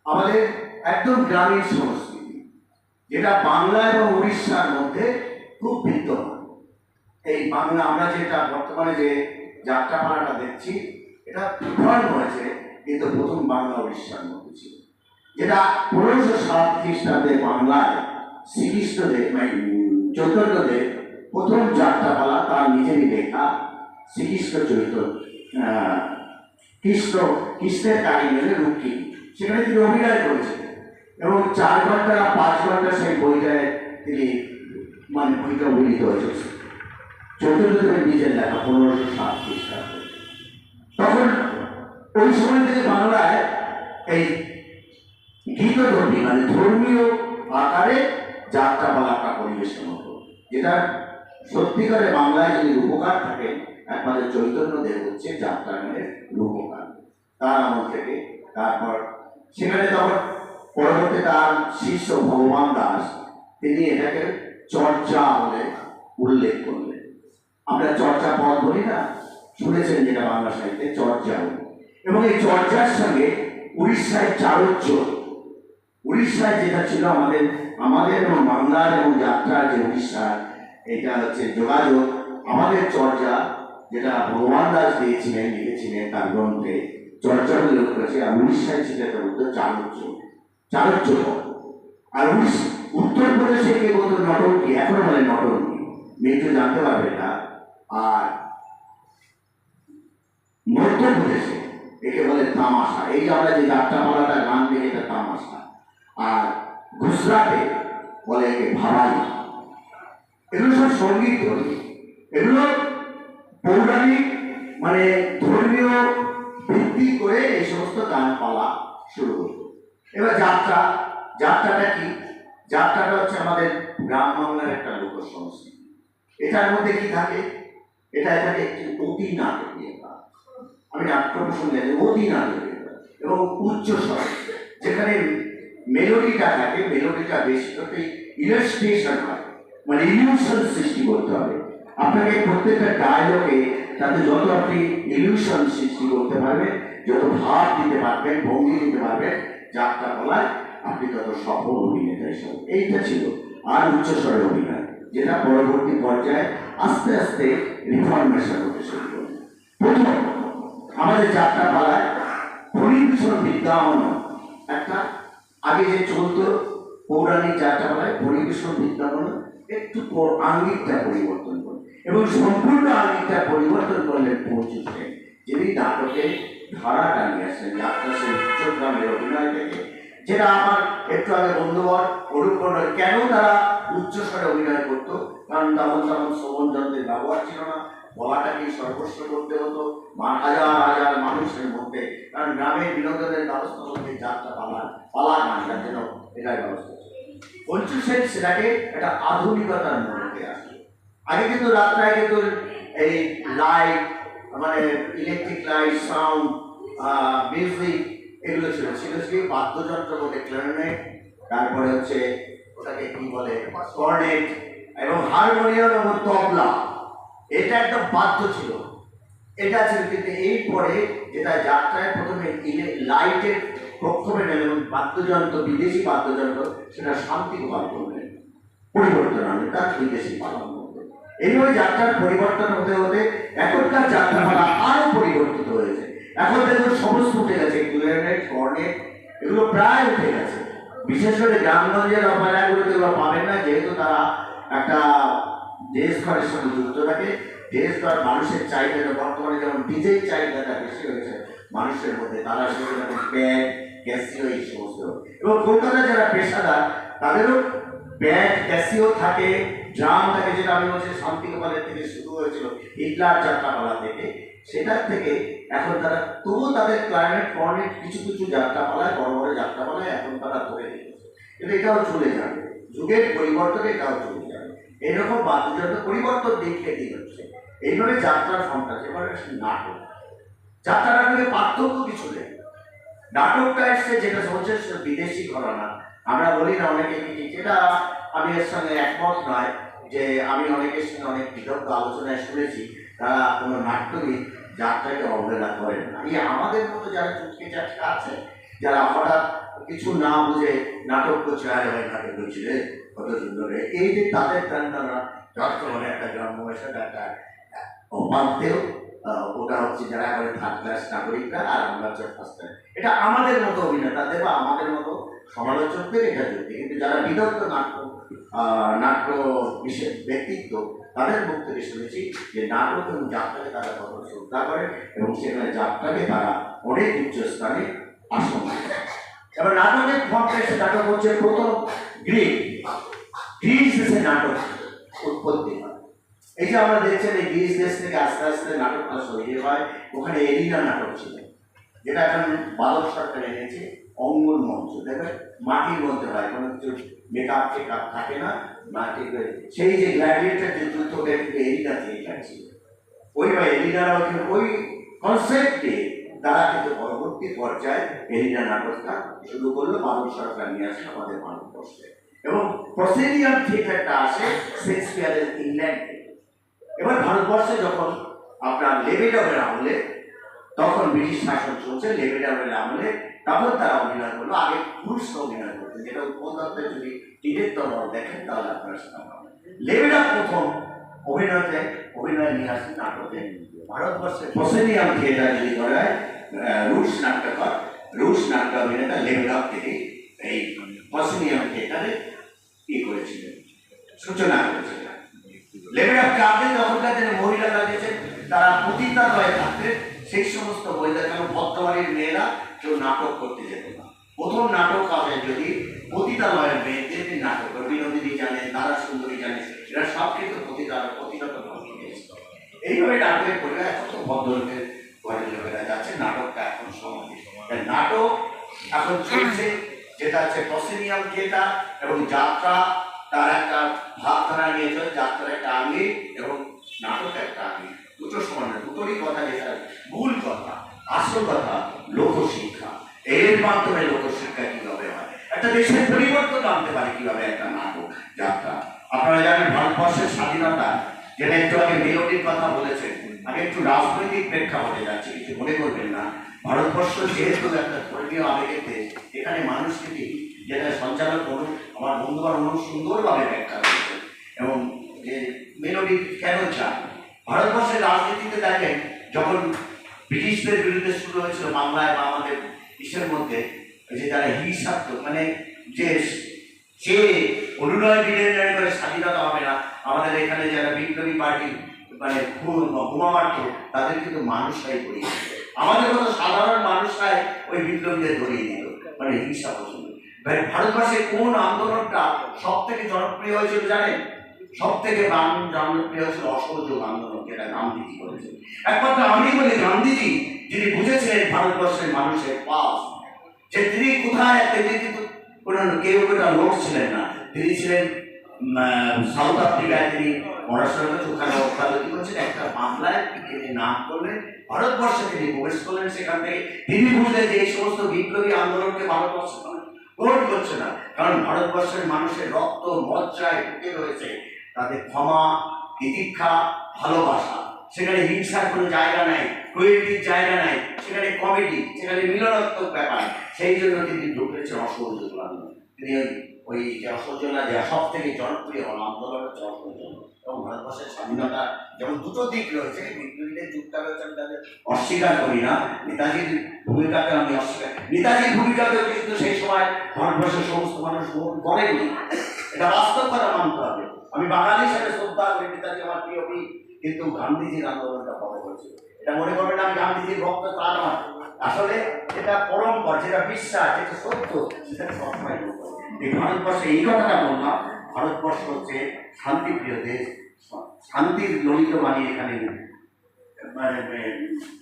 আমাদের একদম গ্রামীণ সংস্কৃতি, যেটা বাংলা এবং উড়িষ্যার মধ্যে খুব বিদ্যমান। এই বাংলা আমরা যেটা বর্তমানে যে যাত্রাপালাটা দেখছি, এটা ফর্ম হয়েছে কিন্তু প্রথম বাংলা উড়িষ্যার মধ্যে ছিল, যেটা 1507 খ্রিস্টাব্দে বাংলায় শ্রীকৃষ্ণদেব চৈতন্যদেব প্রথম যাত্রাপালা তার নিজেরই লেখা শ্রীকৃষ্ণ চরিত্র, কৃষ্ণের কাহিনী রুক্মিণী, সেখানে তিনি অভিনয় করেছিলেন এবং 4 ঘন্টা না 5 ঘন্টা সেই বইটায় তিনি মানে বইটা অভিনীত হয়েছে। চৈতন্যদেবের নিজের লেখা 1507 খ্রিস্টাব্দে। তখন ওই সময় থেকে বাংলায় এই গীতধ্বনি মানে ধর্মীয় আকারে যাত্রাপালাটা পরিবেশন হতো, যেটা সত্যিকারে বাংলায় যদি রূপকার থাকে, একমাত্র চৈতন্যদেব হচ্ছে যাত্রা গানের রূপকার তার আমল থেকে। তারপর সেখানে তখন পরবর্তী তার শিষ্য ভগবান দাস, তিনি এটাকে চর্চা বলে উল্লেখ করলেন। আমরা চর্চা পদ বলি না, শুনেছেন যেটা বাংলা সাহিত্যে চর্চা বলি। এবং এই চর্চার সঙ্গে উড়িষ্যায় চারুচ্য, উড়িষ্যায় যেটা ছিল আমাদের এবং বাংলার এবং যাত্রার যে উড়িষ্যার, এটা হচ্ছে যোগাযোগ। আমাদের চর্চা যেটা ভগবান দাস দিয়েছিলেন, লিখেছিলেন তার গ্রন্থে, চর্চা উল্লেখ করেছে। আর উড়িষ্যায় সেটা বলতো চারুচ্য পদ। আর উত্তরপ্রদেশে কে বলতো নটঙ্কি, এখনো বলে নটঙ্কি, মৃত্যু জানতে পারবে না। আর মধ্যপ্রদেশে একে বলে তামাশা। এই যে আমরা যে যাত্রাপালাটা গান দেখি এটা তামাশা। আর গুজরাটে বলে একে ভাবাই। এগুলো সব সঙ্গীত ধর্মী, এগুলো পৌরাণিক মানে ধর্মীয় ভিত্তি করে এই সমস্ত গান পালা শুরু হতো। এবার যাত্রাটা কি? যাত্রাটা হচ্ছে আমাদের গ্রাম বাংলার একটা লোক সংস্কৃতি। এটার মধ্যে কি থাকে? এটাই থাকে একটি অতি নাটকীয় গান। আমি নাট্য প্রসঙ্গে অতি নাটকীয় গান এবং উচ্চ স্বর, যেখানে মেলোডিটা থাকে, মেলোডিটা বেশি করতে ইলাস্ট্রেশন হয়, মানে ইলিউশন সৃষ্টি করতে হবে আপনাকে। প্রত্যেকটা ডায়লগে তাতে যত আপনি ইলিউশন সৃষ্টি করতে পারবেন, যত ভাব দিতে পারবেন, ভঙ্গি দিতে পারবেন যাত্রা বলায়, আপনি তত সফল অভিনেতা হিসাবে। এইটা ছিল আর উচ্চস্বরের অভিনয়, যেটা পরবর্তী পর্যায়ে আস্তে আস্তে রিফরমেশন হতে শুরু করবে। প্রথম আমাদের যাত্রা পালায় ফণীভূষণ বিদ্যামন একটা, আগে যে চলতো পৌরাণিক যাত্রা পালায় ফণীভূষণ বিদ্যামন একটু আঙ্গিকটা পরিবর্তন করলেন এবং সম্পূর্ণ আঙ্গিকটা পরিবর্তন করলেন পঞ্চুষ সেন, যিনি নাটকের ধারাটা নিয়ে আসলেন যাত্রা সেই উচ্চগ্রামের অভিনয় থেকে। যেটা আমার একটু আগে বন্ধুবর অরূপ মণ্ডল কেন তারা উচ্চস্বরে অভিনয় করতো, কারণ তেমন শ্রবণ যন্ত্রের ব্যবহার ছিল না, গলাটাকে সর্বস্ব করতে হতো হাজার হাজার মানুষের মধ্যে, কারণ গ্রামের বিনোদনের ব্যবস্থা মধ্যে যাত্রা পালা গান, যার জন্য এটার ব্যবস্থা ছিল। পঞ্চু সেন সেটাকে একটা আধুনিকতার মধ্যে আসে। আগে কিন্তু রাত্রায় কিন্তু এই লাইট, মানে ইলেকট্রিক লাইট, সাউন্ড, মিউজিক, এগুলো ছিল কি বাদ্যযন্ত্র বলে ক্লারিনেট, তারপরে হচ্ছে ওটাকে কি বলে কর্নেট, এবং হারমোনিয়াম এবং তবলা, এটা একটা বাদ্য ছিল। এটা ছিল, কিন্তু এরপরে যেটা যাত্রায় প্রথমে লাইটের প্রক্ষোভে নেন এবং বাদ্যযন্ত্র, বিদেশি বাদ্যযন্ত্র, সেটা শান্তি গোপাল করলেন, পরিবর্তন আনলেন তার বিদেশি পালার মধ্যে। এইভাবে যাত্রার পরিবর্তন হতে হতে এখনকার যাত্রাপালা আরো পরিবর্তিত হয়েছে। এখন দেখুন সমস্ত উঠে গেছে, ক্লারিনেট, কর্নেট, এগুলো প্রায় উঠে গেছে। বিশেষ করে গ্রামগঞ্জের অপারাগুলোতে এগুলো পাবেন না, যেহেতু তারা একটা দেশ ঘরের সঙ্গে যুক্ত থাকে। দেশ ঘর মানুষের চাহিদা, বর্তমানে যেমন ডিজের চাহিদাটা বেশি হয়েছে মানুষের মধ্যে, তারা সেখানে ব্যাগ, ক্যাসিও, এই সমস্ত। এবং কলকাতার যারা পেশাদার তাদেরও ব্যাগ, ক্যাসিও থাকে, ড্রাম থাকে, যেটা আমি বলছি শান্তিগোপালের থেকে শুরু হয়েছিল হিটলার যাত্রাপালা থেকে, সেটার থেকে এখন তারা তবুও তাদের ক্লারিনেট, কর্নেট কিছু কিছু যাত্রাপালায়, বড় বড় যাত্রাপালায় এখন তারা ধরে রেখেছে। কিন্তু এটাও চলে যাবে, যুগের পরিবর্তনে এটাও চলে যাবে। এইরকম বাদ্যযন্ত্র পরিবর্তন দেখে দিক হচ্ছে। এইভাবে যাত্রার ফর্মটা, যেভাবে নাটক, যাত্রা নাটকের পার্থক্য কিছু নেই। নাটকটা এসছে যেটা হচ্ছে বিদেশি ঘরানা, আমরা বলি না অনেকে, যেটা আমি এর সঙ্গে একমত নয়, যে আমি অনেকের সঙ্গে অনেক বিদগ্ধ আলোচনায় শুনেছি তারা কোনো নাট্যবিদ যাত্রাকে অবহেলা করেন না। এই আমাদের মতো যারা চুটকে চাটকা আছে, যারা হঠাৎ কিছু না বুঝে নাটক করছে, আরে ভাই নাটক করছিল কত সুন্দর, এই যে তাদের টানটানা বর্তমানে একটা গ্রাম্য ভাষাটা একটা অবাধ্যেও, ওটা হচ্ছে যারা করে থার্ড ক্লাস নাগরিকরা, আর আমরা হচ্ছে ফার্স্ট ক্লাস। এটা আমাদের মতো অভিনেতাদের বা আমাদের মতো সমালোচকদের এটা যুক্তি, কিন্তু যারা বিদগ্ধ নাট্য বিশেষ ব্যক্তিত্ব, তাদের মুখ থেকে শুনেছি যে নাটক এবং যাত্রাকে তারা কত শ্রদ্ধা করে এবং সেখানে যাত্রাকে তারা অনেক উচ্চ স্থানে আসন দেয়। এবার নাটকের ফর্মটা এসে নাটক হচ্ছে প্রথম গ্রিস দেশে নাটক উৎপত্তি হয়। এই যে আমরা দেখছেন এই গ্রিস দেশ থেকে আস্তে আস্তে নাটকটা তৈরি হয়। ওখানে এরিনা নাটক ছিল, যেটা এখন বাদল সরকার এনেছে অঙ্গন মঞ্চ, দেখবেন মাটির মধ্যে হয়, কোনো কিছু মেকআপ টেকআপ থাকে না, মাটির। সেই যে গ্ল্যাডিয়েটার যে যুদ্ধটা কিন্তু এরিনা থিয়েটার ছিল, ওইভাবে এরিনারা ওই কনসেপ্টে তারা কিন্তু পরবর্তী পর্যায়ে এরিনা নাটকটা শুরু করলো, বাদল সরকার নিয়ে আসে আমাদের ভারতবর্ষে। এবং প্রসেডিয়াম থিয়েটারটা আসে শেক্সপিয়ারের ইংল্যান্ড থেকে। এবার ভারতবর্ষে যখন আপনার লেবেডাবের আমলে, তখন ব্রিটিশ শাসন চলছে, লেবেডাবের আমলে তখন তারা অভিনয় করলো। আগে পুরুষরা অভিনয় করতো, যেটা উপদত্তে যদি ডিরেক্টর দেখেন তাহলে আপনারা সেটা পাবেন। লেবেডাব প্রথম অভিনয় নিয়ে আসছে নাটকে ভারতবর্ষে। প্রসেডিয়াম থিয়েটার যদি করা হয়, রুশ নাট্য অভিনেতা লেবেডাব থেকে এই প্রসেডিয়াম থিয়েটারে কি করেছিলেন, সূচনা করেছিলেন। লেবেডাবকে আগে তখনকার দিনে মহিলারা দিয়েছেন, তারা পতিতালয়ে থাকতেন, সেই সমস্ত বই দেখানো বর্তমানের মেয়েরা কেউ নাটক করতে যেত না। প্রথম নাটক হবে যদি পতিতালয়ের মেয়েদের নাটক, বিনোদিনী জানেন, তারা সুন্দরী জানেন, এরা সব কিন্তু পতিতালয় এইভাবে নাটকের পরিবার এখন তো ভদ্রলোকের ঘরের লোকেরা যাচ্ছে, নাটকটা এখন সমাজে নাটক এখন চলছে, যেটা হচ্ছে প্রসিনিয়াম থিয়েটার এবং যাত্রা, তার একটা ভাবধারা নিয়ে চলে, যাত্রার একটা আঙ্গিক এবং নাটক একটা আঙ্গিক, দুটো সমান, দুটোরই কথা যেটা মূল কথা, আসল কথা লোকশিক্ষা। এর মাধ্যমে লোকশিক্ষা কিভাবে হয়, একটা দেশের পরিবর্তন আনতে পারে কিভাবে একটা নাটক যাত্রা। আপনারা জানেন ভারতবর্ষের স্বাধীনতা, যেটা একটু আগে মেলোডির কথা বলেছেন, আমি একটু রাজনৈতিক প্রেক্ষাপটে যাচ্ছি, কিছু মনে করবেন না। ভারতবর্ষ যেহেতু একটা ধর্মীয় আবেগের দেশ, এখানে মানুষ কিন্তু যেটা সঞ্চালক আমার বন্ধুবার সুন্দরভাবে ব্যাখ্যা করেছেন, এবং যে মেলোডি কেন চান ভারতবর্ষের রাজনীতিতে দেখেন, যখন ব্রিটিশদের বিরুদ্ধে শুরু হয়েছিল বাংলায় বা আমাদের দেশের মধ্যে, যে যারা হিংসাত্মক, মানে যে অনুনয় বিনয় করে স্বাধীনতা হবে না, আমাদের এখানে যারা বিপ্লবী পার্টি মানে বোমা মারত, তাদের কিন্তু মানুষরাই ধরিয়ে দিত, আমাদের মতো সাধারণ মানুষরাই ওই বিপ্লবীদের ধরিয়ে দিত, মানে হিংসা পছন্দ। ভারতবর্ষে কোন আন্দোলনটা সব থেকে জনপ্রিয় হয়েছিল জানেন? সব থেকে জনপ্রিয় হয়েছিল অসহযোগ আন্দোলন, যেটা গান্ধীজি করেছেন। একমাত্র আমি বলি গান্ধীজি যিনি বুঝেছিলেন ভারতবর্ষের মানুষের পাস, যে তিনি কোথায়, তিনি কিন্তু কেউ কেউ লোক ছিলেন না, তিনি ছিলেন সাউথ আফ্রিকায়, তিনি পড়াশোনা করতে ওখানে ওকালতি করছেন, একটা মামলায় তিনি নাম করলেন, ভারতবর্ষে তিনি প্রবেশ করলেন। সেখান থেকে তিনি বুঝলেন যে এই সমস্ত বিপ্লবী আন্দোলনকে ভারতবর্ষের মানুষ গ্রহণ করছে না, কারণ ভারতবর্ষের মানুষের রক্ত মজ্জায় ঢুকে রয়েছে তাদের ক্ষমা, তিতিক্ষা, ভালোবাসা, সেখানে হিংসার কোনো জায়গা নাই, ক্রুয়েলটির জায়গা নাই, সেখানে কমেডি, সেখানে মিলনাত্মক ব্যাপার। সেই জন্য তিনি ঢুকেছেন অসহযোগ আন্দোলন। তিনি ওই যে অসহযোগ যে সব থেকে জনপ্রিয় আন্দোলন হচ্ছে অসহযোগ। এবং ভারতবর্ষের স্বাধীনতা যেমন দুটো দিক রয়েছে, বিপ্লবীদের যুগটা রয়েছে, আমি তাদের অস্বীকার করি না, নেতাজির ভূমিকাকে আমি অস্বীকার, নেতাজির ভূমিকাকে কিন্তু সেই সময় ভারতবর্ষের সমস্ত মানুষ গ্রহণ করেনি, এটা বাস্তব কথা মানতে হবে। আমি বাঙালি হিসেবে শ্রদ্ধা করি, নেতাজি আমার প্রিয় বীর, কিন্তু গান্ধীজির আন্দোলনটা বড় হয়েছিল, এটা মনে করবেন আমি গান্ধীজির ভক্ত তা নয়, আসলে এটা পরম্পরা, যেটা বিশ্বাস, যেটা সত্য, সেটাকে সবসময় এই ভারতবর্ষে এই কথাটা বললাম, ভারতবর্ষ হচ্ছে শান্তিপ্রিয় দেশ, শান্তির ললিত বাণী এখানে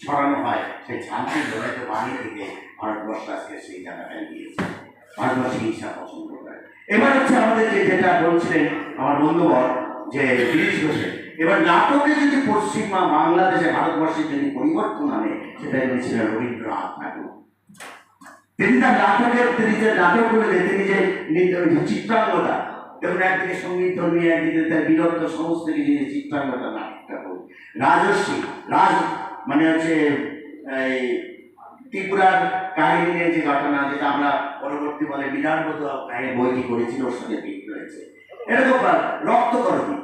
ছড়ানো হয়, সেই শান্তির ললিত বাণী থেকে ভারতবর্ষ আজকে সেই জায়গাটায় গিয়েছে। ভারতবর্ষ হিংসা পছন্দ করে। এবার হচ্ছে আমাদের যেটা বলছিলেন আমার বন্ধুবর যে গিরিশ ঘোষের, এবার নাটকে যদি পশ্চিমা বাংলাদেশে ভারতবর্ষের যদি পরিবর্তন আনে, সেটা এনেছিলেন রবীন্দ্রনাথ ঠাকুর। তিনি তার নাটকের, তিনি যে নাটক করেছেন, তিনি যে চিত্রাঙ্গতা, দেখুন একদিকে সঙ্গীত ধর্মী, একদিকে তার বিরক্ত সমস্ত কিছু চিত্রাঙ্গতা নাটকটা করি, রাজস্বী রাজ মানে হচ্ছে এই ত্রিপুরার কাহিনী নিয়ে যে ঘটনা, যেটা আমরা পরবর্তী বলে বিধানবোধ কাহিনী বইটি করেছিল, ওর সঙ্গে মিল রয়েছে। এরকম রক্তকরণী,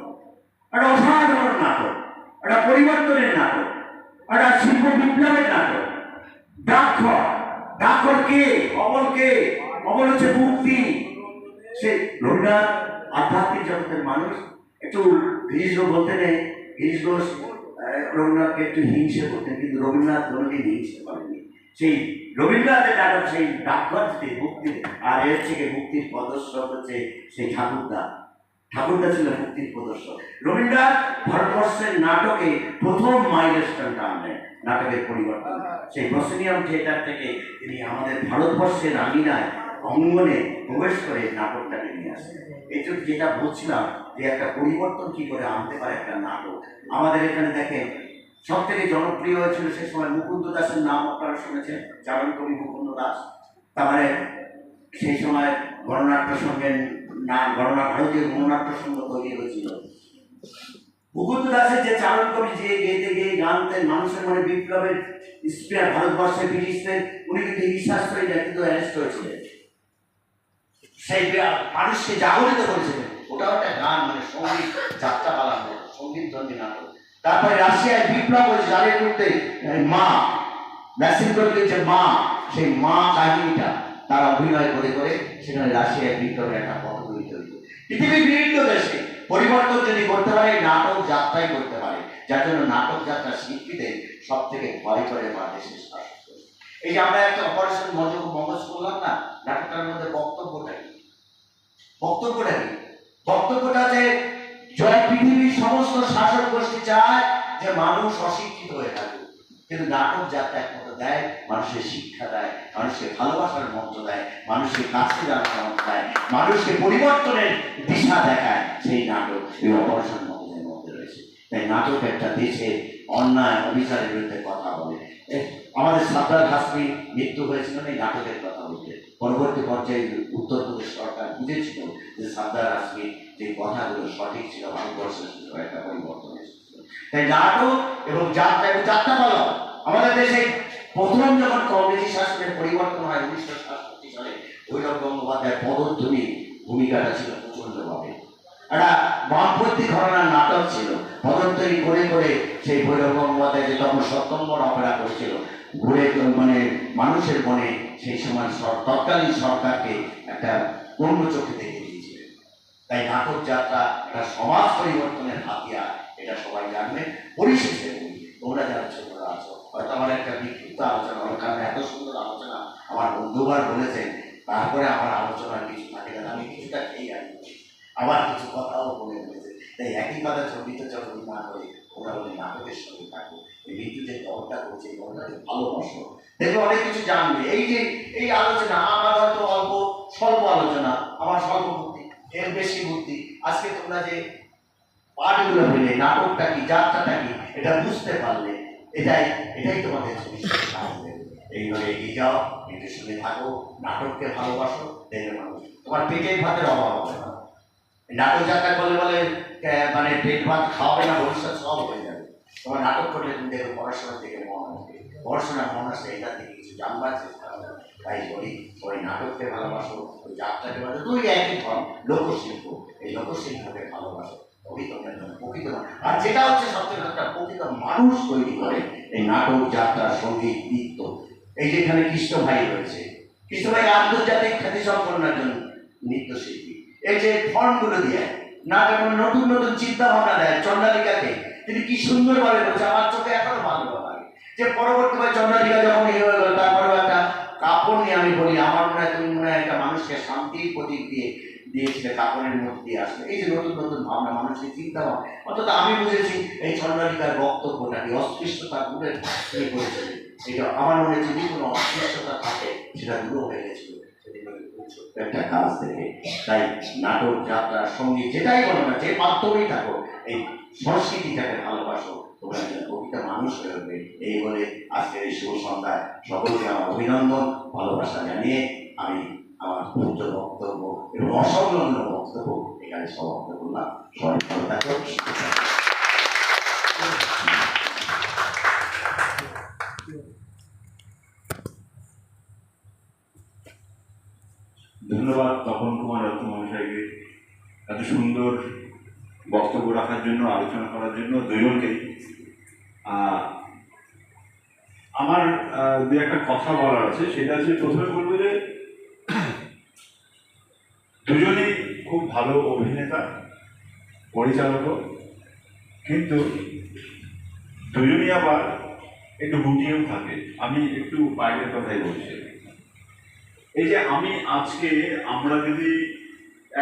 একটা অসাধারণ নাটক, একটা পরিবর্তনের নাটক, একটা শিল্প বিপ্লবের নাটক। ডাকঘর, ডাকঘর কে? অমল কে? অমল হচ্ছে মুক্তি। সে রবীন্দ্রনাথ আধ্যাত্মিক জগতের মানুষ। একটু গিরিশ ঘোষ বলতে নেই, গিরিশ ঘোষ রবীন্দ্রনাথকে একটু হিংসে করতেন, কিন্তু রবীন্দ্রনাথ কোনোদিন হিংসে করেননি। সেই রবীন্দ্রনাথের নাটক, সেই ডাকঘর থেকে মুক্তির, আর এর থেকে মুক্তির প্রদর্শক হচ্ছে সেই ঠাকুরদা। ঠাকুরদা ছিল মুক্তির প্রদর্শক। রবীন্দ্রনাথ ভারতবর্ষের নাটকে প্রথম মাইলস্টোনটা আনলেন, নাটকের পরিবর্তন। সেই প্রসিনিয়াম থিয়েটার থেকে তিনি আমাদের ভারতবর্ষের আঙিনায় অঙ্গনে প্রবেশ করে নাটকটাকে নিয়ে আসেন। এই জন্য যেটা বলছিলাম যে একটা পরিবর্তন কি করে আনতে পারে একটা নাটক। আমাদের এখানে দেখেন সব থেকে জনপ্রিয় হয়েছিল সে সময় মুকুন্দ দাসের নাম আপনারা শুনেছেন, চারণ কবি মুকুন্দ দাস। তারপরে সেই সময় গণনাট্য সঙ্গে ভারতীয় গণনাট্য সংঘ তৈরি হয়েছিল। মুকুন্দ দাসের যে চারণ কবি, যে গেতে গিয়ে গানতেন, মানুষের মনে বিপ্লবের স্পেয়ার, ভারতবর্ষের ব্রিটিশদের, উনি কিন্তু বিশ্বাসী যায়, কিন্তু অ্যারেস্ট হয়েছিলেন। সেই মানুষকে জাগরিত করেছিলেন, ওটাও একটা গান, মানে সঙ্গীত যাত্রা পালানো, সঙ্গীত ধর্মী নাটক। তারপরে রাশিয়ায় বিপ্লব হয়েছে, যাদের মধ্যে মা ম্যাসিনগঞ্জের যে মা, সেই মা কাহিনীটা তারা অভিনয় করে করে সেখানে রাশিয়ায় বিপ্লবের একটা পটভূমি তৈরি। পৃথিবীর বিভিন্ন দেশে পরিবর্তন যদি করতে পারে, নাটক যাত্রাই করতে পারে। যার জন্য নাটক যাত্রা শিল্পীদের সব থেকে ভয় করে বাংলাদেশের শাসক। এই যে আমরা একটা অপারেশন মগজ করলাম না, নাটকটার মধ্যে বক্তব্যটা কি? বক্তব্যটা যে জয় পৃথিবীর সমস্ত শাসক গোষ্ঠী চায় যে মানুষ অশিক্ষিত হয়ে থাকুক, কিন্তু নাটক যাত্রা একমাত্র দেয় মানুষের শিক্ষা দেয়, মানুষকে ভালোবাসার মন্ত্র দেয়, মানুষকে কাছে জানার মন্ত্র দেয়, মানুষকে পরিবর্তনের দিশা দেখায়। সেই নাটক এই অপারেশন মগজের মধ্যে রয়েছে। তাই নাটক একটা দেশে অন্যায় অবিচারের বিরুদ্ধে কথা বলে। আমাদের সাদ্দার হাসমি মৃত্যু হয়েছিল এই নাটকের কথা বলতে। পরবর্তী পর্যায়ে উত্তরপ্রদেশ সরকার বুঝেছিল যে সাদ্দার হাসমি যে কথাগুলো সঠিক ছিল, ভারতবর্ষের একটা পরিবর্তন এসেছিল। তাই নাটক এবং যাত্রাপালা আমাদের দেশে প্রথম যখন কংগ্রেসী শাসনের পরিবর্তন হয় 1967 সালে, ভৈরব গঙ্গোপাধ্যায়ের পদধ্বনি ভূমিকাটা ছিল প্রচন্ডভাবে। একটা বামপন্থী ঘরানার নাটক ছিল। পদত্তরি করে করে সেই ভৈরব গঙ্গোপাধ্যায় যে তখন সপ্তম্বর অপেরা করেছিল, ঘুরে মানে মানুষের মনে সেই সময় তৎকালীন সরকারকে একটা অন্য চোখে দেখে দিয়েছিলেন। তাই নাটক যাত্রা একটা সমাজ পরিবর্তনের হাতিয়ার, এটা সবাই জানবে। পরিশেষে তোমরা যারা ছোটরা আছো, হয়তো আমার একটা বিক্ষিপ্ত আলোচনা হলো, কারণ এত সুন্দর আলোচনা আমার বন্ধুবার বলেছেন, তারপরে আমার আলোচনার কিছু থাকে না, আমি কিছুটা খেয়ে আনি, আবার কিছু কথাও বলে বলেছে। তাই একই কথা ছবিতে চলবি না করে ওরা বলে নাটকের সঙ্গে থাকো, এই মৃত্যু যে দলটা করছে এই দলটাকে ভালোবাসো, দেখবে অনেক কিছু জানবে। এই যে এই আলোচনা আমার হয়তো স্বল্প আলোচনা, আমার স্বল্প বুদ্ধি, এর বেশি বুদ্ধি। আজকে তোমরা যে পাঠগুলো পেলে, নাটকটা কি, যাত্রাটা কি, এটা বুঝতে পারলে, এটাই তোমাদের এইভাবে এগিয়ে যাও, নিজের সঙ্গে থাকো, নাটককে ভালোবাসো, দেখবে মানুষ তোমার পেটের ভাতের অভাব হবে না। নাটক যাত্রা করলে বলে মানে পেট ভাত খাওয়াবে না, ভবিষ্যৎ সব হয়ে যাবে। তোমার নাটক করলে তুমি দেখো পড়াশোনার দিকে মন আসবে, পড়াশোনার মন আসলে এটার দিকে কিছু জানবার চেষ্টা করবে। তাই বলি ওই নাটককে ভালোবাসো, ওই যাত্রাকে ভালোবাসো, দুই একই ধর্ম, লোকশিল্প, এই লোকশিল্পকে ভালোবাসো, প্রকৃত আর যেটা হচ্ছে সবচেয়ে একটা প্রকৃত মানুষ তৈরি করে এই নাটক, যাত্রা, সঙ্গীত, নৃত্য। এই যে এখানে কৃষ্ণ ভাই রয়েছে, কৃষ্ণ ভাই আন্তর্জাতিক খ্যাতি সম্পন্ন একজন নৃত্যশিল্পী। এই যে ফর্মগুলো দিয়ে না যেমন নতুন নতুন চিন্তা ভাবনা দেয়, চন্দ্রালিকাকে তিনি কি সুন্দরভাবে বলছে, আমার চোখে এখনো ভালো লাগে যে পরবর্তীকালে চন্দ্রালিকা যখন হয়ে গেল, তারপরে একটা কাপড় নিয়ে আমি বলি, আমার মনে হয় তুমি মনে হয় একটা মানুষকে শান্তির প্রতীক দিয়েছিলে, কাপড়ের মধ্যে দিয়ে আসলে। এই যে নতুন নতুন ভাবনা, মানুষের চিন্তা ভাবনা, অন্তত আমি বুঝেছি এই চন্দ্রালিকার বক্তব্যটা কি অস্পৃশ্যতা দূরে করেছিল। এটা আমার মনে হচ্ছে যদি কোনো অস্পৃশ্যতা থাকে সেটা দূর হয়ে গেছিল একটা কাজ থেকে। তাই নাটক, যাত্রা, সঙ্গীত যেটাই বলো না, যে মাধ্যমেই থাকো, এই সংস্কৃতিটাকে ভালোবাসো, তোমরা প্রকৃত মানুষ হয়ে উঠবে। এই বলে আজকের এই শুভ সন্ধ্যায় সকলকে আমার অভিনন্দন, ভালোবাসা জানিয়ে আমি আমার পূর্ণ বক্তব্য এবং অসংলগ্ন বক্তব্য এখানে সমাপ্ত করলাম। সবাই ভালো থাকো। ধন্যবাদ তপন কুমার দত্ত মহাশয়কে এত সুন্দর বক্তব্য রাখার জন্য, আলোচনা করার জন্য, দুজনকেই। আমার দু একটা কথা বলার আছে, সেটা হচ্ছে প্রথমে বলবো যে দুজনেই খুব ভালো অভিনেতা, পরিচালক, কিন্তু দুজনই আবার একটু গুটিয়েও থাকে। আমি একটু বাইরের কথাই বলছি। এই যে আমরা যদি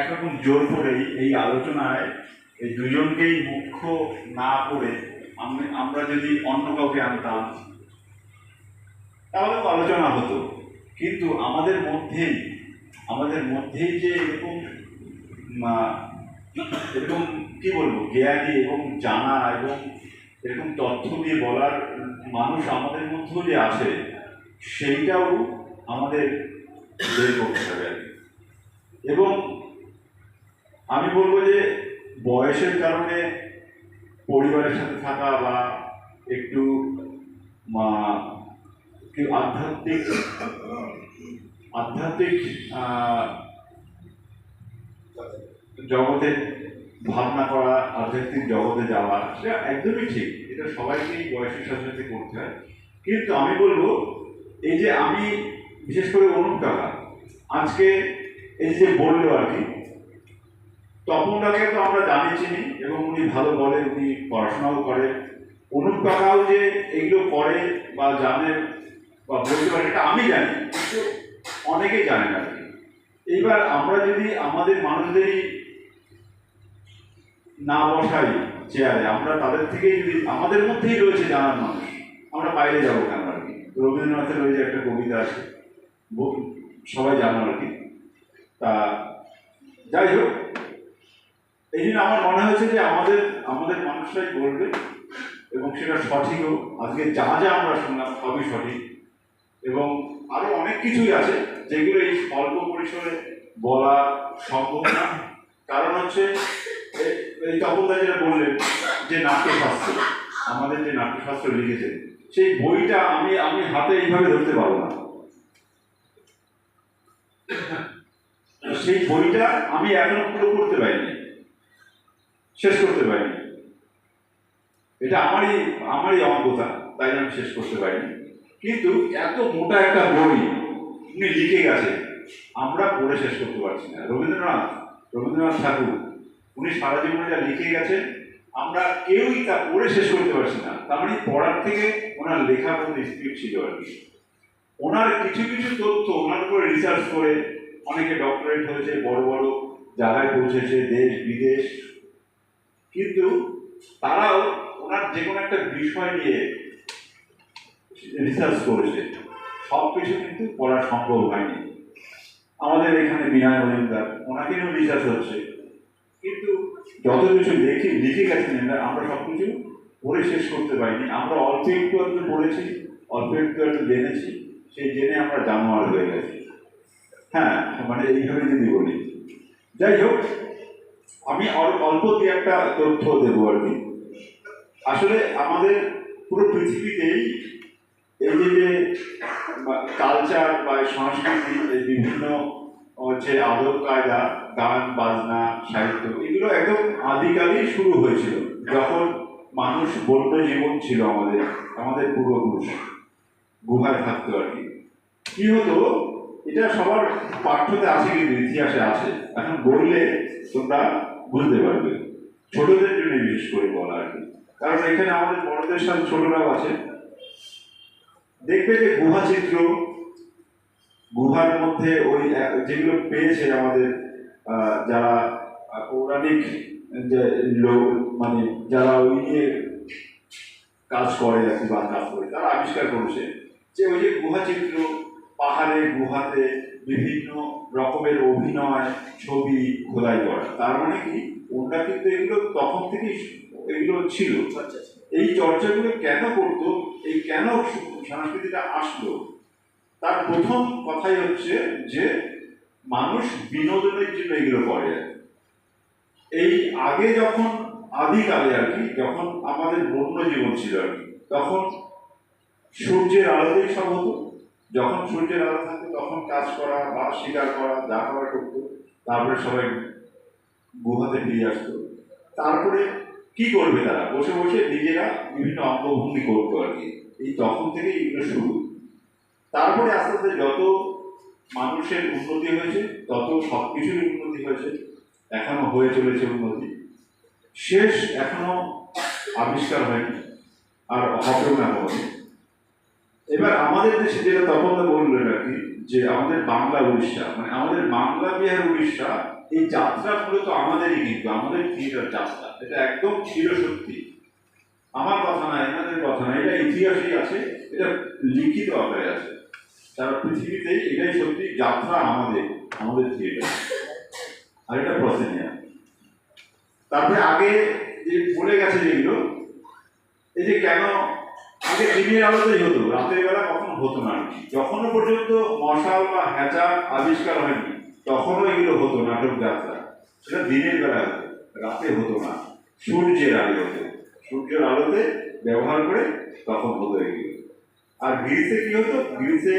একরকম জোর করেই এই আলোচনায় এই দুজনকেই মুখ্য না করে আমরা যদি অন্য কাউকে আনতাম তাহলে আলোচনা হতো। কিন্তু আমাদের মধ্যেই যে এরকম কি বলবো, জ্ঞানী এবং জানা এবং এরকম তথ্য দিয়ে বলার মানুষ আমাদের মধ্যেও যে আছে, সেইটাও আমাদের বের করতে হবে। এবং আমি বলবো যে বয়সের কারণে পরিবারের সাথে থাকা বা একটু আধ্যাত্মিক জগতে ভাবনা করা, আধ্যাত্মিক জগতে যাওয়া, সেটা একদমই ঠিক। এটা সবাইকেই বয়সের সাথে সাথে করতে হয়। কিন্তু আমি বলবো এই যে আমি বিশেষ করে অনুপ কাকা আজকে এই যে বললো আর কি, তপনটাকে তো আমরা জানি চিনি এবং উনি ভালো বলে, উনি পড়াশোনাও করে, অনুপ কাকাও যে এগুলো করে বা জানে বা বলতে পারে এটা আমি জানি, কিন্তু অনেকেই জানে না আর কি। এইবার আমরা যদি আমাদের মানুষদেরই না বসাই চেয়ারে, আমরা তাদের থেকেই যদি, আমাদের মধ্যেই রয়েছে জানার মানুষ, আমরা বাইরে যাবো কেন আর কি। রবীন্দ্রনাথের ওই যে একটা কবিতা আছে, সবাই জানো আর কি। তা যাই হোক, এই জন্য আমার মনে হয়েছে যে আমাদের আমাদের মানুষরাই বলবে, এবং সেটা সঠিকও। আজকে যা যা আমরা শুনলাম সবই সঠিক, এবং আরো অনেক কিছুই আছে যেগুলো এই স্বল্প পরিসরে বলা সম্ভব না। কারণ হচ্ছে এই তপনদা যেটা বললেন যে নাট্যশাস্ত্র, আমাদের যে নাট্যশাস্ত্র লিখেছে সেই বইটা আমি আমি হাতে এইভাবে ধরতে পারবো না। সেই বইটা আমি এখনো পুরো করতে পারিনি, শেষ করতে পারিনি। এটা আমারই অজ্ঞতা, তাই আমি শেষ করতে পারিনি। কিন্তু এত মোটা একটা বই উনি লিখে গেছে, আমরা পড়ে শেষ করতে পারছি না। রবীন্দ্রনাথ ঠাকুর উনি সারা জীবনে যা লিখে গেছেন, আমরা কেউই তা পড়ে শেষ করতে পারছি না। তার মানে পড়ার থেকে ওনার লেখার মধ্যে স্পিড ছিল আর কি। ওনার কিছু কিছু তথ্য ওনার উপরে রিসার্চ করে অনেকে ডক্টরেট হয়েছে, বড় বড় জায়গায় পৌঁছেছে, দেশ বিদেশ, কিন্তু তারাও ওনার যে কোনো একটা বিষয় নিয়ে রিসার্চ করেছে, সব কিছু কিন্তু পড়া সম্ভব হয়নি। আমাদের এখানে বিনয় মজুমদার, ওনাকে নিয়েও রিসার্চ হচ্ছে, কিন্তু যত কিছু লিখে গেছেন আমরা সব কিছু পড়ে শেষ করতে পারিনি। আমরা অল্প একটু পড়েছি, অল্প একটু জেনেছি, সেই জেনে আমরা জানোয়ার হয়ে গেছি। হ্যাঁ, মানে এইভাবে যদি বলি। যাই হোক, আমি অল্প দিয়ে একটা তথ্য দেবো আর কি। আসলে আমাদের পুরো পৃথিবীতেই এই যে কালচার বা সংস্কৃতি, এই বিভিন্ন হচ্ছে আদব কায়দা, গান বাজনা, সাহিত্য, এগুলো একদম আদিকালেই শুরু হয়েছিল যখন মানুষ বন্য জীবন ছিল। আমাদের পূর্বপুরুষ গুহায় থাকতো আর কি। কি হতো, এটা সবার পাঠ্যতে আছে, কিন্তু ইতিহাসে আছে, এখন বললে তোমরা বুঝতে পারবে, ছোটদের জন্য বিশেষ করে বলা আর কি। কারণ এখানে আমাদের বড়দের সাথে ছোটরাও আছে। দেখবে যে গুহা চিত্র, গুহার মধ্যে ওই যেগুলো পেয়েছে আমাদের যারা পৌরাণিক যে লোক, মানে যারা ওই নিয়ে কাজ করে আর কি, বা কাজ করে, তারা আবিষ্কার করেছে যে ওই যে গুহা চিত্র, পাহাড়ে গুহাতে বিভিন্ন রকমের অভিনয়, ছবি খোদাই করা। তার মানে কি, ওটা কিন্তু এগুলো তখন থেকেই এগুলো ছিল। এই চর্চাগুলো কেন করতো, এই কেন সংস্কৃতিটা আসলো, তার প্রথম কথাই হচ্ছে যে মানুষ বিনোদনের জন্য এগুলো করে। এই আগে যখন আদিকালে আর কি, যখন আমাদের বন্য জীবন ছিল আর কি, তখন সূর্যের আলোতেই সব হতো। যখন সূর্যের আলো থাকতো তখন কাজ করা বা শিকার করা, যা করা করতো। তারপরে সবাই গুহাতে ফিরে আসতো। তারপরে কি করবে, তারা বসে বসে নিজেরা বিভিন্ন অঙ্গভঙ্গি করতো আর কি। এই তখন থেকে এগুলো শুরু। তারপরে আস্তে আস্তে যত মানুষের উন্নতি হয়েছে, তত সব কিছুর উন্নতি হয়েছে, এখনো হয়ে চলেছে উন্নতি, শেষ এখনো আবিষ্কার হয়নি, আর হবেও না হবে। এবার আমাদের দেশে যেটা তখন বললেন আর কি, যে আমাদের বাংলা উড়িষ্যা, মানে আমাদের বাংলা বিহার উড়িষ্যা, এই যাত্রা মূলত আমাদেরই, কিন্তু আমাদের থিয়েটার যাত্রা, এটা একদম ছিল সত্যি। আমার কথা না, এনাদের কথা না, এটা ইতিহাসেই আছে, এটা লিখিত আকারে আছে সারা পৃথিবীতেই। এটাই সত্যি, যাত্রা আমাদের থিয়েটার, আর এটা প্রসেনিয়া। তারপরে আগে যে বলে গেছে যেগুলো, এই যে কেন আগে দিনের আলোতেই হতো, রাতের বেলা কখনো হতো না। যখনও পর্যন্ত মশাল বা হ্যাঁচা আবিষ্কার হয়নি, তখনও এগুলো হতো, নাটক যাত্রা। সেটা দিনের বেলা হতো, রাতে হতো না, সূর্যের আলো হতো, সূর্যের আলোতে ব্যবহার করে তখন হতো এগুলো। আর গ্রিসে কি হতো, গ্রিসে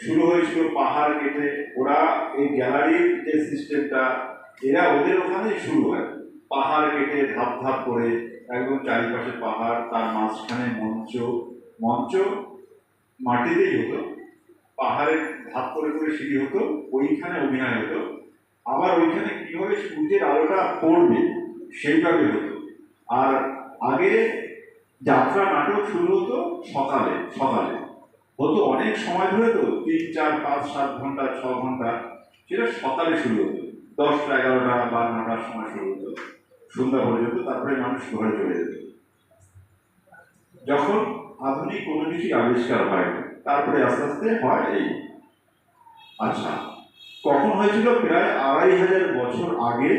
শুরু হয়েছিল পাহাড় কেটে, ওরা এই গ্যালারির যে সিস্টেমটা, এরা ওদের ওখানেই শুরু হয়। পাহাড় কেটে ধাপ ধাপ করে একদম চারিপাশে পাহাড়, তার মাঝখানে মঞ্চ মাটিতেই হতো, পাহাড়ের ধাপ করে করে সিঁড়ি হতো, ওইখানে অভিনয় হতো। আবার ওইখানে কিভাবে সূর্যের আলোটা পড়বে সেইভাবে হতো। আর আগে যাত্রা নাটক শুরু হতো সকালে সকালে হতো অনেক সময় ধরে, তো 3, 4, 5, 7 ঘন্টা 6 ঘন্টা, সেটা সকালে শুরু হতো, 10টা 11টা বা 9টার সময় শুরু হতো, সন্ধ্যা পর্যন্ত, তারপরে মানুষ ঘরে চলে যেত। যখন আধুনিক কোনো কিছু আবিষ্কার হয় তারপরে আস্তে আস্তে হয় এই। আচ্ছা, কখন হয়েছিল? প্রায় 2500 বছর আগে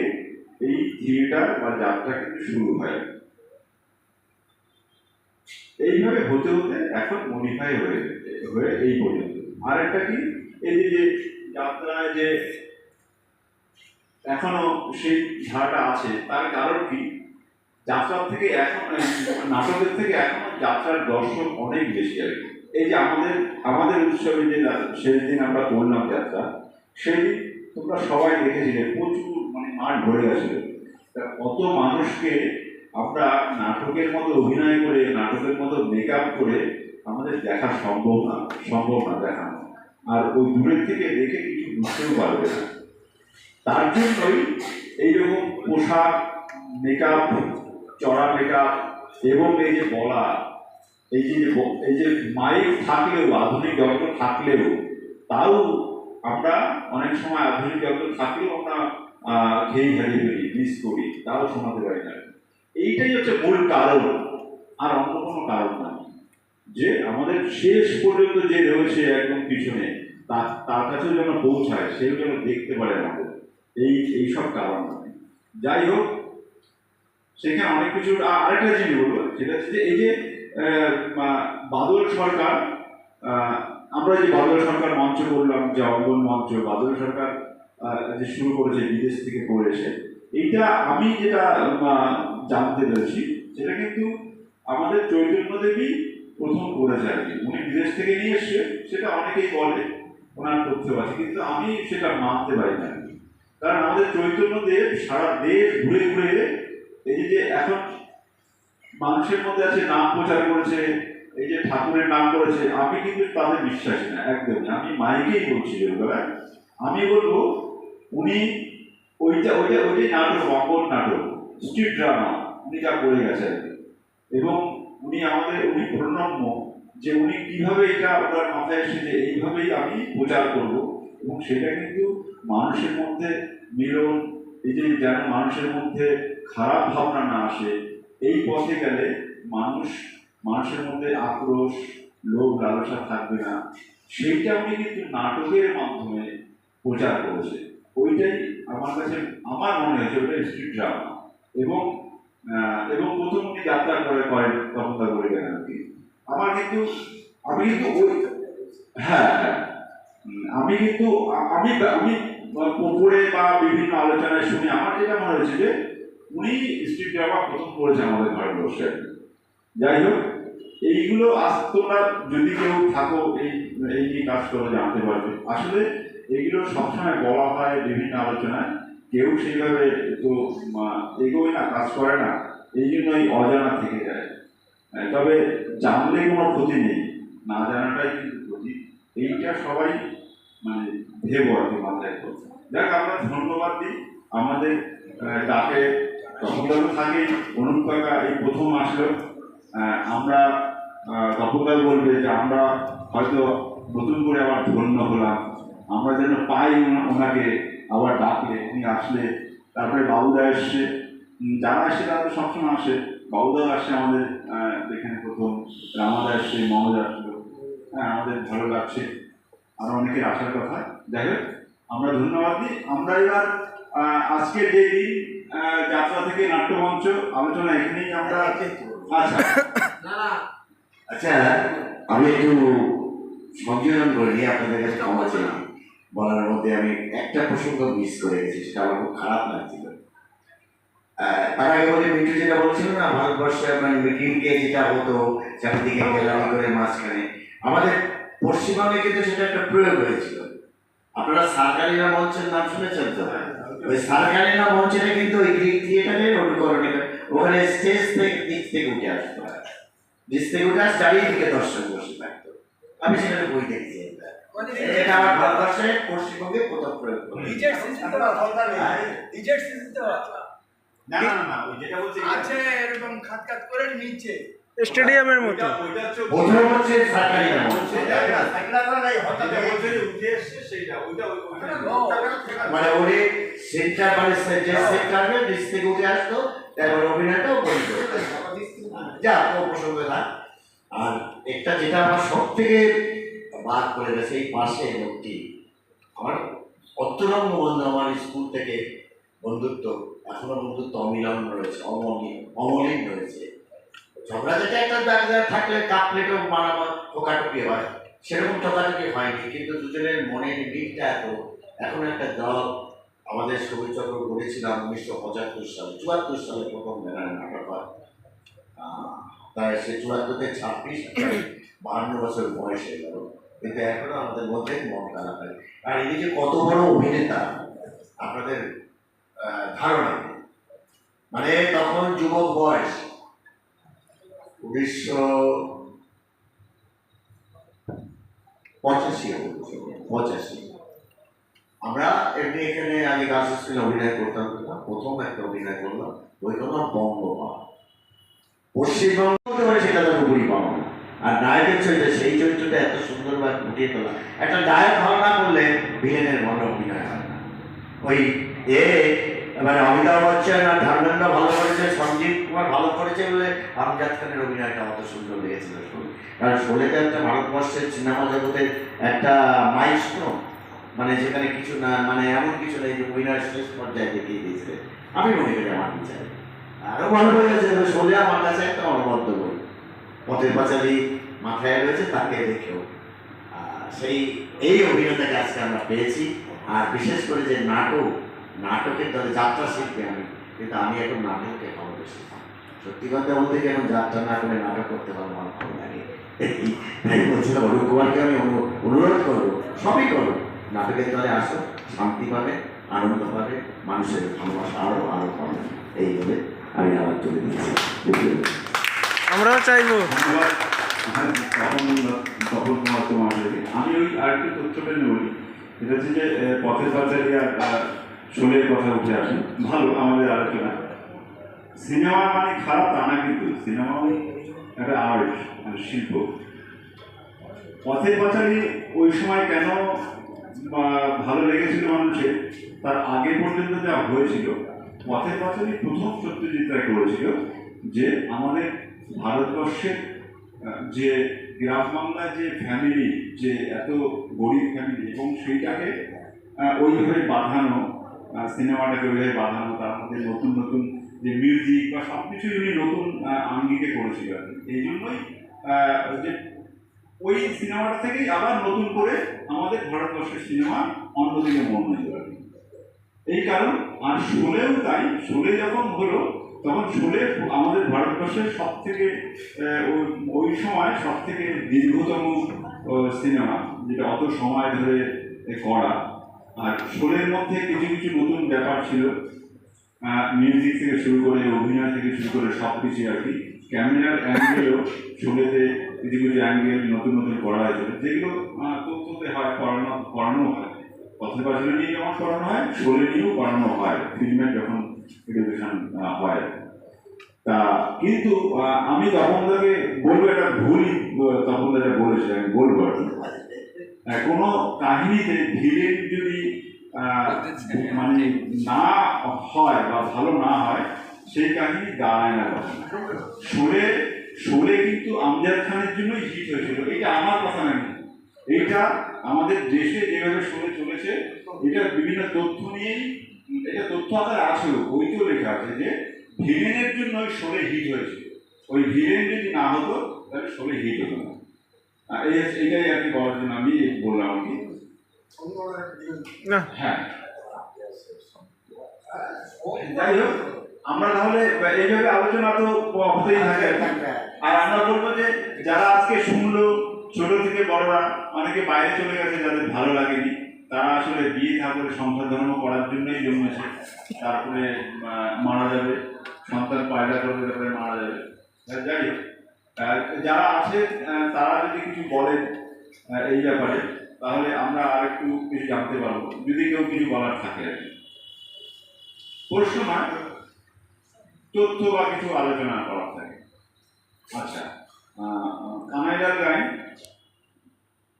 এই থিয়েটার বা যাত্রা কিন্তু শুরু হয়। এইভাবে হতে হতে এখন মডিফাই হয়ে এই পর্যন্ত। আর একটা কি, এই যে যাত্রায় যে এখনো সেই ধারাটা আছে, তার কারণ কি, যাত্রার থেকে এখন নাটকের থেকে এখনো যাত্রার দর্শক অনেক বেশি আর কি। এই যে আমাদের উৎসবে যে সেই দিন আমরা করলাম যাত্রা, সেই দিন তোমরা সবাই দেখেছিলে প্রচুর, মানে মাঠ ভরে গেছিল। তা কত মানুষকে আমরা নাটকের মতো অভিনয় করে, নাটকের মতো মেকআপ করে আমাদের দেখা সম্ভব না দেখানো। আর ওই দূরের থেকে দেখে কিছু বুঝতেও পারবে না। তার জন্যই এইরকম পোশাক, মেকআপ, চড়া মেকআপ এবং এই যে বলা, এই যে মাইক থাকলেও, আধুনিক যন্ত্র থাকলেও, তাও আমরা অনেক সময় আধুনিক যন্ত্র থাকলেও আমরা খেয়ে হারিয়ে ফেলি, মিস করি, তাও শোনাতে পারি না। এইটাই হচ্ছে মূল কারণ, আর অন্য কোনো কারণ না। যে আমাদের শেষ পর্যন্ত যে রয়েছে একদম পিছনে, তার কাছেও যেন পৌঁছায়, সেও যেন দেখতে পারে আমাদের, এইসব কারণ নয়। যাই হোক, সেখানে অনেক কিছু। আরেকটা জিনিস বলবো, সেটা হচ্ছে যে এই যে বাদল সরকার, আমরা যে বাদল সরকার মঞ্চ করলাম, যে অঙ্গন মঞ্চ বাদল সরকার যে শুরু করেছে বিদেশ থেকে করেছে, এইটা আমি যেটা জানতে পেরেছি, সেটা কিন্তু আমাদের চৈতন্যদেবী প্রথম করেছে আর কি। উনি বিদেশ থেকে নিয়ে এসছে, সেটা অনেকেই বলে, ওনার তথ্য আছে, কিন্তু আমি সেটা মানতে পারি না। কারণ আমাদের চৈতন্যদেব সারা দেশ ঘুরে ঘুরে এই যে এখন মানুষের মধ্যে আছে নাম প্রচার করেছে, এই যে ঠাকুরের নাম করেছে, আমি কিন্তু তাদের বিশ্বাসী না একদমই। আমি মাইকেই বলছি, আমি বলবো উনি ওইটাই নাটক, অঙ্গন নাটক, স্ট্রিট ড্রামা উনি যা করে গেছেন, এবং উনি প্রণম্য যে উনি কিভাবে এটা ওনার মাথায় এসেছে, এইভাবেই আমি প্রচার করব, এবং সেটা কিন্তু মানুষের মধ্যে মিলন, এই যে যেন মানুষের মধ্যে খারাপ ভাবনা না আসে, এই পথে গেলে মানুষের মধ্যে আক্রোশ, লোভ, লালসা থাকবে না, সেইটা উনি কিন্তু নাটকের মাধ্যমে প্রচার করেছে। ওইটাই আমার কাছে, আমার মনে হয়েছে ওইটা স্ট্রিট ড্রামা। এবং প্রথম উনি যাত্রা করেন তপনদা করে গেলেন আর কি। আমি কিন্তু ওই আমি কিন্তু আমি পড়ে বা বিভিন্ন আলোচনায় শুনে আমার যেটা মনে হয়েছে যে উনি স্ট্রিট ড্রামা প্রথম করেছে আমাদের ভারতবর্ষে। যাই হোক, এইগুলো আজ তোমরা যদি কেউ থাকো এই নিয়ে কাজ করে জানতে পারবে। আসলে এইগুলো সবসময় বলা হয় বিভিন্ন আলোচনায়, কেউ সেইভাবে তো এগোয় না, কাজ করে না, এই জন্যই অজানা থেকে যায়। তবে জানলে কোনো ক্ষতি নেই, না জানাটাই কিন্তু ক্ষতি। এইটা সবাই মানে ভেবো আর কি মাথায়। দেখ, আমরা ধন্যবাদ দিই আমাদের ডাকে তপনদারও থাকে, অনুপ কাকা এই প্রথম আসলো। আমরা তপনদার বলবে যে আমরা হয়তো নতুন করে আবার ধন্য হলাম, আমরা যেন পাই ওনাকে আবার ডাকলে, উনি আসলে। তারপরে বাবুদা এসছে, যারা আসছে তারা তো সবসময় আসে, বাবুদাও আসছে আমাদের এখানে প্রথম, রামাদা এসছে, মমদা আসলো। আমাদের ভালো লাগছে, আরো অনেকের আসার কথা। যাই হোক, আমরা ধন্যবাদ দিই। আমরা এবার আজকের যে দিন যাত্রা থেকে নাট্যমঞ্চ আলোচনা এখানেই আমরা। আচ্ছা, আমি একটু সংযোজন করে নিয়ে আপনাদের কাছে ক্ষমা চাই। বলার মধ্যে আমি একটা প্রসঙ্গ মিস করে গেছি, সেটা আমার খুব খারাপ লাগছিল। তার আগে বলে মিঠু যেটা বলছিল না, ভারতবর্ষে মানে মিটিংকে যেটা হতো চারিদিকে গ্যালারি করে মাঝখানে, আমাদের পশ্চিমবঙ্গে কিন্তু সেটা একটা প্রয়োগ হয়েছিল। আপনারা সার্কারিনা মঞ্চের নাম শুনেছেন তো? ওই সার্কারিনা মঞ্চেটা কিন্তু ওই গ্রিক থিয়েটারের অনুকরণে, ওখানে স্টেজ থেকে নিচ থেকে উঠে আসতো, নিচ থেকে উঠে আস চারিদিকে দর্শক বসে থাকতো। আমি সেখানে বই দেখছি, এটা আমার ভারতবর্ষে পশ্চিমবঙ্গে প্রথম প্রয়োগ। না, ওই যেটা বলছি আছে এরকম খাত খাত করে নিচে স্টেডিয়ামের মতো। প্রথম হচ্ছে সরকারি নাম মানে ওরে সেন্টার মানে যে সেন্টার ডিস থেকে উঠে আসতো তারপর অভিনয়টাও করতো যা ও প্রসঙ্গ না। আর একটা যেটা আমার সব থেকে বাদ করে গেছে এই পাশে লোকটি আমার অত্যরঙ্গ বন্ধু, আমার স্কুল থেকে বন্ধুত্ব, এখনো বন্ধুত্ব অমিলন রয়েছে, অমলিন রয়েছে। ঝগড়া যেটা একটা জায়গায় থাকলে কাপ প্লেটও মারামার ঠোকাটুকি হয়, সেরকম ঠোকাটুকি হয়নি, কিন্তু দুজনের মনের মিলটা এত। এখন একটা দল আমাদের ছবিচক্র করেছিলাম 1975 সালে, 74 সালে প্রথম মেলার নাটক হয়। তাই সে 74-তে 52 বছর বয়স হয়ে গেল, কিন্তু এখনো আমাদের মধ্যে মন খারাপ হয়। আর এই যে কত বড় অভিনেতা আপনাদের ধারণা নেই। মানে তখন যুবক বয়স 1985। আমরা এমনি এখানে আগে গার্লস স্কুলে অভিনয় করতাম না, প্রথম একটা অভিনয় করলাম, ওই করলাম বঙ্গমা। পশ্চিমবঙ্গ হতে পারে সেটা তো খুবই পাবো না। আর নায়কের চরিত্রে সেই চরিত্রটা এত সুন্দরভাবে ফুটিয়ে তোলা, একটা নায়ক ভালো না করলে ভিলেনের মনে অভিনয় হয় না। ওই মানে অমিতাভ বচ্চন আর ধর্মেন্দ্র ভালো করেছে, সঞ্জীব কুমার ভালো করেছে বলে আমজাদ খানের অভিনয়টা অত সুন্দর লেগেছিল। কারণ শোলেতে একটা ভারতবর্ষের সিনেমা জগতের একটা মাইলস্টোন, মানে যেখানে কিছু না, মানে এমন কিছু নেই যে অভিনয় শেষ পর্যায়ে দেখিয়ে দিয়েছে। আমি মনে করি আমার বিচারে আরো ভালো হয়ে গেছে। শোলে আমার কাছে একটা অনবদ্য বই, পথের পাঁচালী মাথায় রয়েছে, তাকে দেখেও সেই এই অভিনেতাকে আজকে আমরা পেয়েছি। আর বিশেষ করে যে নাটকের দলে যাত্রা শিখবে আমি, কিন্তু আমি এখন নাটককে ভালোবেসি। সত্যি কথা বলতে কি, এখন যাত্রা না করে নাটক করতে পারবো আমার ভালো লাগে। তাই বলছিলাম অরূপ কুমারকে আমি অনুরোধ করবো, সবই করবো, নাটকের দলে আসো, শান্তি পাবে, আনন্দ পাবে, মানুষের ভালোবাসা আরো আরো পাবে। এই বলে আমি আবার চলে দিচ্ছি। আমরাও চাইবো। আমি ওই আরেকটু তথ্যটা নিয়ে বলি, এটা হচ্ছে যে পথের পাঁচালী আর শোলের কথা উঠে আসে, ভালো আমাদের আলোচনা। সিনেমা মানে খারাপ তা না, কিন্তু সিনেমা একটা আর্ট, মানে শিল্প। পথের পাঁচালী ওই সময় কেন ভালো লেগেছিল মানুষের, তার আগে পর্যন্ত যা হয়েছিল, পথের পাঁচালী প্রথম সত্যজিৎ রায় করেছিল যে আমাদের ভারতবর্ষের যে গ্রাম বাংলার যে ফ্যামিলি, যে এত গরিব ফ্যামিলি, এবং সেইটাকে ওইভাবে বাঁধানো, সিনেমাটাকে ওইভাবে বাঁধানো, তার মধ্যে নতুন নতুন যে মিউজিক বা সব কিছুই উনি নতুন আঙ্গিকে করেছিল আর কি। এই জন্যই যে ওই সিনেমাটা থেকেই আবার নতুন করে আমাদের ভারতবর্ষের সিনেমা অন্যদিকে মন হয়ে যাবে এই কারণ। আর শোলেও তাই, শোলে যখন হলো তখন শোলে আমাদের ভারতবর্ষের সব থেকে ওই সময় সব থেকে দীর্ঘতম সিনেমা, যেটা অত সময় ধরে করা। আর শোলের মধ্যে কিছু কিছু নতুন ব্যাপার ছিল, মিউজিক থেকে শুরু করে, অভিনয় থেকে শুরু করে সব কিছু আর কি। ক্যামেরার অ্যাঙ্গেলও শোলেতে কিছু কিছু অ্যাঙ্গেল নতুন নতুন করা হয়েছিল, যেগুলো তথ্যতে হয়, করানো হয়। পথের পাঁচালী নিয়ে যেমন করানো হয়, শোলে নিয়েও করানো হয় ফিল্মের যখন এডুকেশন হয়। তা কিন্তু আমি তপনদাকে বলবো, একটা ভুলই তপনদা যা বলেছে আমি বলবো আর কি। কোনো কাহিনীতে ভিলেন যদি মানে না হয় বা ভালো না হয়, সেই কাহিনী দাঁড়ায় না। শোলে কিন্তু আমজাদ খানের জন্যই হিট হয়েছিল, এটা আমার কথা নয়, এইটা আমাদের দেশে যেভাবে শোলে চলেছে, এটা বিভিন্ন তথ্য নিয়েই, এটা তথ্য আকারে আছেও, বইতেও লেখা আছে যে ভিলেনের জন্য ওই শোলে হিট হয়েছে। ওই ভিলেন যদি না হতো তাহলে শোলে হিট হতো না। এইটাই আর কি বলার জন্য আমি বললাম আর কি। হ্যাঁ, যাই হোক, আমরা তাহলে এইভাবে আলোচনা তো হতেই থাকে। আর আমরা বলবো যে যারা আজকে শুনলো, ছোট থেকে বড়রা, অনেকে বাইরে চলে গেছে, যাদের ভালো লাগেনি, তারা আসলে বিয়ে থা করে সংসার ধর্ম করার জন্যই জন্মেছে, তারপরে মারা যাবে, সন্তান পায়দা করবে, তারপরে মারা যাবে। যাই হোক, যারা আছে তারা যদি কিছু বলেন এই ব্যাপারে, তাহলে আমরা আর একটু কিছু জানতে পারবো, যদি কেউ কিছু বলার থাকে আর কি। প্রশ্ন নয়, তথ্য বা কিছু আলোচনা করার থাকে। আচ্ছা, কানাইলাল গাইন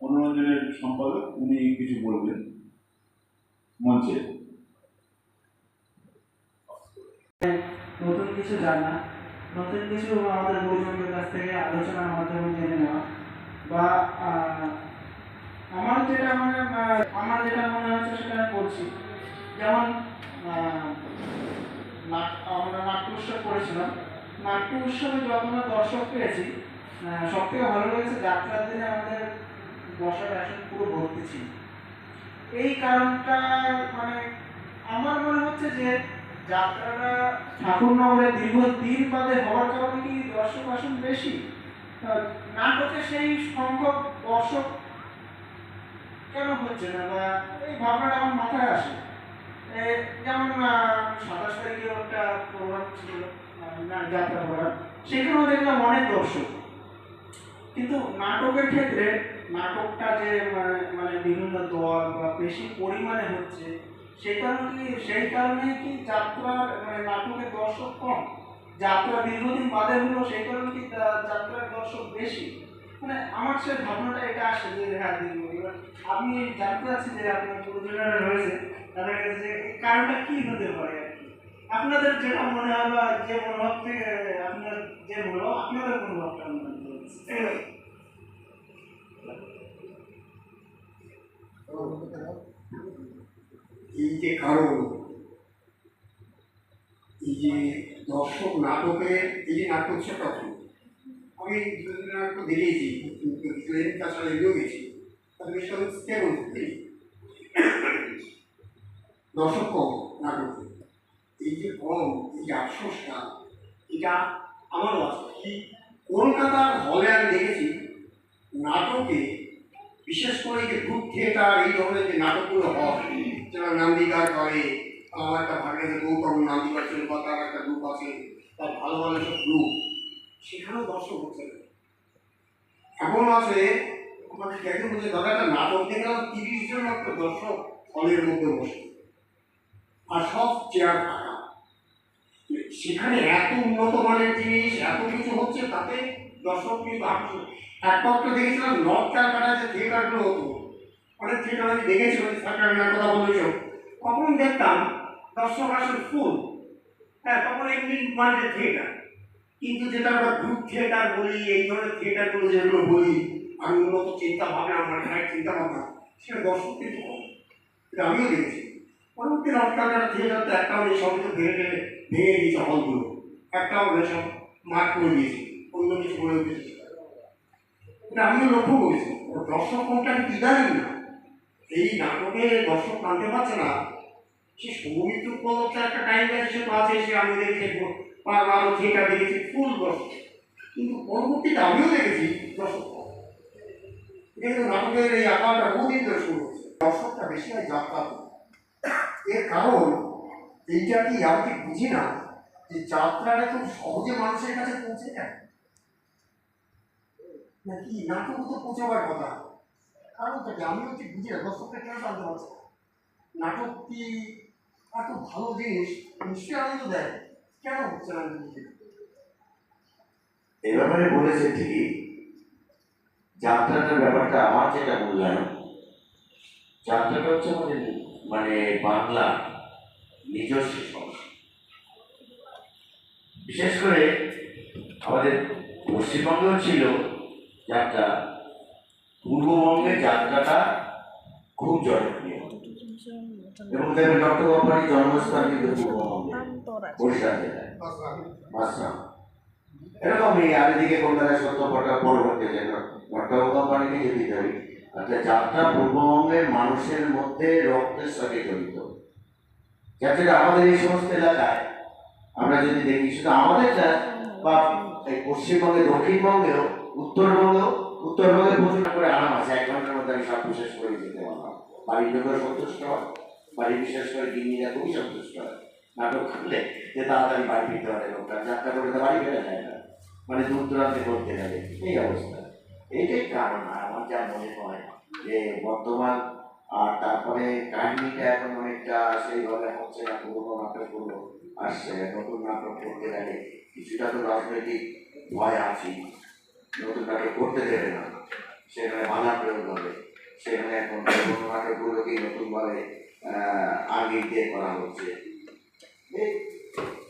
মনোরঞ্জনের সম্পাদক, উনি কিছু বলবেন মঞ্চে। নতুন কিছু জানা, নতুন কিছু আমাদের গুরুজনদের কাছ থেকে আলোচনার মাধ্যমে জেনে নেওয়া, বা আমার যেটা মনে হচ্ছে সেটা আমি বলছি। যেমন আমরা নাট্য উৎসব করেছিলাম, নাট্য উৎসবে যত আমরা দর্শক পেয়েছি, সব থেকে ভালো লেগেছে যাত্রার দিনে আমাদের বসার আসন পুরো ভর্তি ছিল। এই কারণটা মানে আমার মনে হচ্ছে যে যাত্রাটা ঠাকুরনগরে দীর্ঘদিন বাদে হওয়ার কারণে কি দর্শক আসন বেশি, নাটকে সেই সংখ্যক দর্শক কেন হচ্ছে না, বা এই ভাবনাটা আমার মাথায় আসে। যেমন 27 তারিখে একটা প্রোগ্রাম ছিল যাত্রা করার, সেখানেও দেখলাম অনেক দর্শক, কিন্তু নাটকের ক্ষেত্রে নাটকটা যে মানে বিভিন্ন দল বা বেশি পরিমাণে হচ্ছে, সেই কারণে কি যাত্রার মানে নাটকের দর্শক কম, যাত্রা দীর্ঘদিন বাদে হলো সেই কারণে কি যাত্রার দর্শক বেশি। মানে আমার সে ভাবনাটা এটা আসে যে হ্যাঁ দীর্ঘ, এবার আমি জানতে চাচ্ছি যে আপনার গুরুজনেরা রয়েছে তাদের কাছে যে এই কারণটা কি হতে পারে আর কি। আপনাদের যেটা মনে হয় বা যে মনোভাব থেকে আপনার যে বলো আপনাদের মনোভাবটা মনে হচ্ছে। এই যে কারণ, এই যে দর্শক নাটকে, এই যে নাটক উৎসবটা হলো, আমি দুদিন নাটক দেখেছি, তাছাড়া এগিয়েও গেছি, তাদের সঙ্গে কেমন দর্শক কম নাটকে, এই যে কম, এই যে আফসোসটা, এটা আমারও আছে। কি কলকাতার হলে আমি দেখেছি নাটকে, বিশেষ করে এই যে গ্রুপ থিয়েটার, এই ধরনের যে নাটকগুলো হয়, যারা নান্দিগার করে, আমার একটা ভাগে যে গৌতম নান্দিগার ছিল বা তার একটা গ্রুপ আছে, তার ভালো ভালো সব গ্রুপ, সেখানেও দর্শক হচ্ছে না। এমন আছে আমাকে একজন বলছে, দাদা একটা নাটক দেখলাম 30 জন মাত্র দর্শক হলের মধ্যে বসে, আর সব চেয়ার ফাঁকা। সেখানে এত উন্নত মানের জিনিস, এত কিছু হচ্ছে, তাতে দর্শক কিন্তু একমাত্র দেখেছিলাম নর্থ ক্যালকাটায় যে থিয়েটারগুলো হতো, অনেক থিয়েটার আমি দেখেছি, সরকারের কথা বলেছ, তখন দেখতাম দর্শক আসলে ফুল। হ্যাঁ, তখন এমনি মানে থিয়েটার, কিন্তু যেটা আমরা গ্রুপ থিয়েটার বলি, এই ধরনের থিয়েটারগুলো যেগুলো বলি, আমি উন্নত চিন্তা ভাবনা, আমার চিন্তা ভাবনা, সেটা দর্শক কিন্তু কম, এটা আমিও দেখেছি। পরবর্তী নর্থ ক্যালকাটা থিয়েটার তো একটাও নেই, সবই তো ভেঙে দিয়েছে হলগুলো, একটাও নেই, সব মার্ক করে দিয়েছি, অন্য কিছু করে উঠেছে। এটা আমিও লক্ষ্য করেছি। দর্শক কোনটা কি জানেন না, এই নাটকে দর্শক টানতে পারছে না। সে সৌমিত্র উপলক্ষে একটা টাইম আছে, সে তো আছে, সে আমি দেখেছি বারবার থিয়েটার দেখেছি ফুল দর্শক, কিন্তু পরবর্তীতে আমিও দেখেছি দর্শক কম। এটা কিন্তু নাটকের এই আকারটা বহুদিন ধরে শুরু হচ্ছে, দর্শকটা বেশি হয় যাত্রা। এর কারণ এইটা কি আমি ঠিক বুঝি না, যে যাত্রাটা খুব সহজে মানুষের কাছে পৌঁছে যায় নাকি নাটক তো পৌঁছাবার কথা, কারণটা কি আমিও ঠিক বুঝি না, দর্শকটা কেন জানতে পারছে না। নাটক কি এত ভালো জিনিস, নিশ্চয়ই আনন্দ দেয়, কেন হচ্ছে না নিজে? এ ব্যাপারে বলেছে ঠিকই, যাত্রাটার ব্যাপারটা আমার যেটা বললাম, যাত্রাটা হচ্ছে আমাদের মানে বাংলা নিজস্ব সমস্যা। বিশেষ করে আমাদের পশ্চিমবঙ্গেও ছিল যাত্রা, পূর্ববঙ্গে যাত্রাটা খুব জনপ্রিয়, এবং দেখবেন ডক্টর কোম্পানির জন্মস্থান কিন্তু পূর্ববঙ্গে, বরিশাল জেলায় মাসরাম। এরকমই আরেকদিকে কলকাতায় সত্যপটা পরবর্তী ডক্টর কোম্পানিকে যদি ধরি, অর্থাৎ যাত্রা পূর্ববঙ্গের মানুষের মধ্যে রক্তের সাথে জড়িত। যার জন্য আমাদের এই সমস্ত এলাকায় আমরা যদি দেখি, শুধু আমাদের না, বা এই পশ্চিমবঙ্গে, দক্ষিণবঙ্গেও, উত্তরবঙ্গে প্রচুর করে আরাম আছে, 1 ঘন্টার মধ্যে আমি সব শেষ করে যেতে পারলাম। বাড়ির লোকের সন্তুষ্ট হয়, বাড়ি বিশেষ করে গিন্নিরা খুবই সন্তুষ্ট হয় নাটক করলে, যে তাড়াতাড়ি বাড়ি ফিরতে পারে লোকটা, যাত্রা করে তো বাড়ি ফেরা যায় না, মানে দূর দূরান্তে করতে গেলে এই অবস্থা। এইটাই কারণ আমার যা মনে হয় যে বর্তমান আর তারপরে কাহিনীটা এখন অনেকটা সেইভাবে হচ্ছে না, পুরোনো নাটকগুলো আসছে। নতুন নাটক করতে গেলে কিছুটা তো রাজনৈতিক ভয় আছি, নতুন নাটক করতে দেবে না, সেখানে বাধা প্রয়োগ হবে, সেখানে এখন পুরোনো নাটকগুলোকেই নতুনভাবে আঙ্গিক দিয়ে করা হচ্ছে।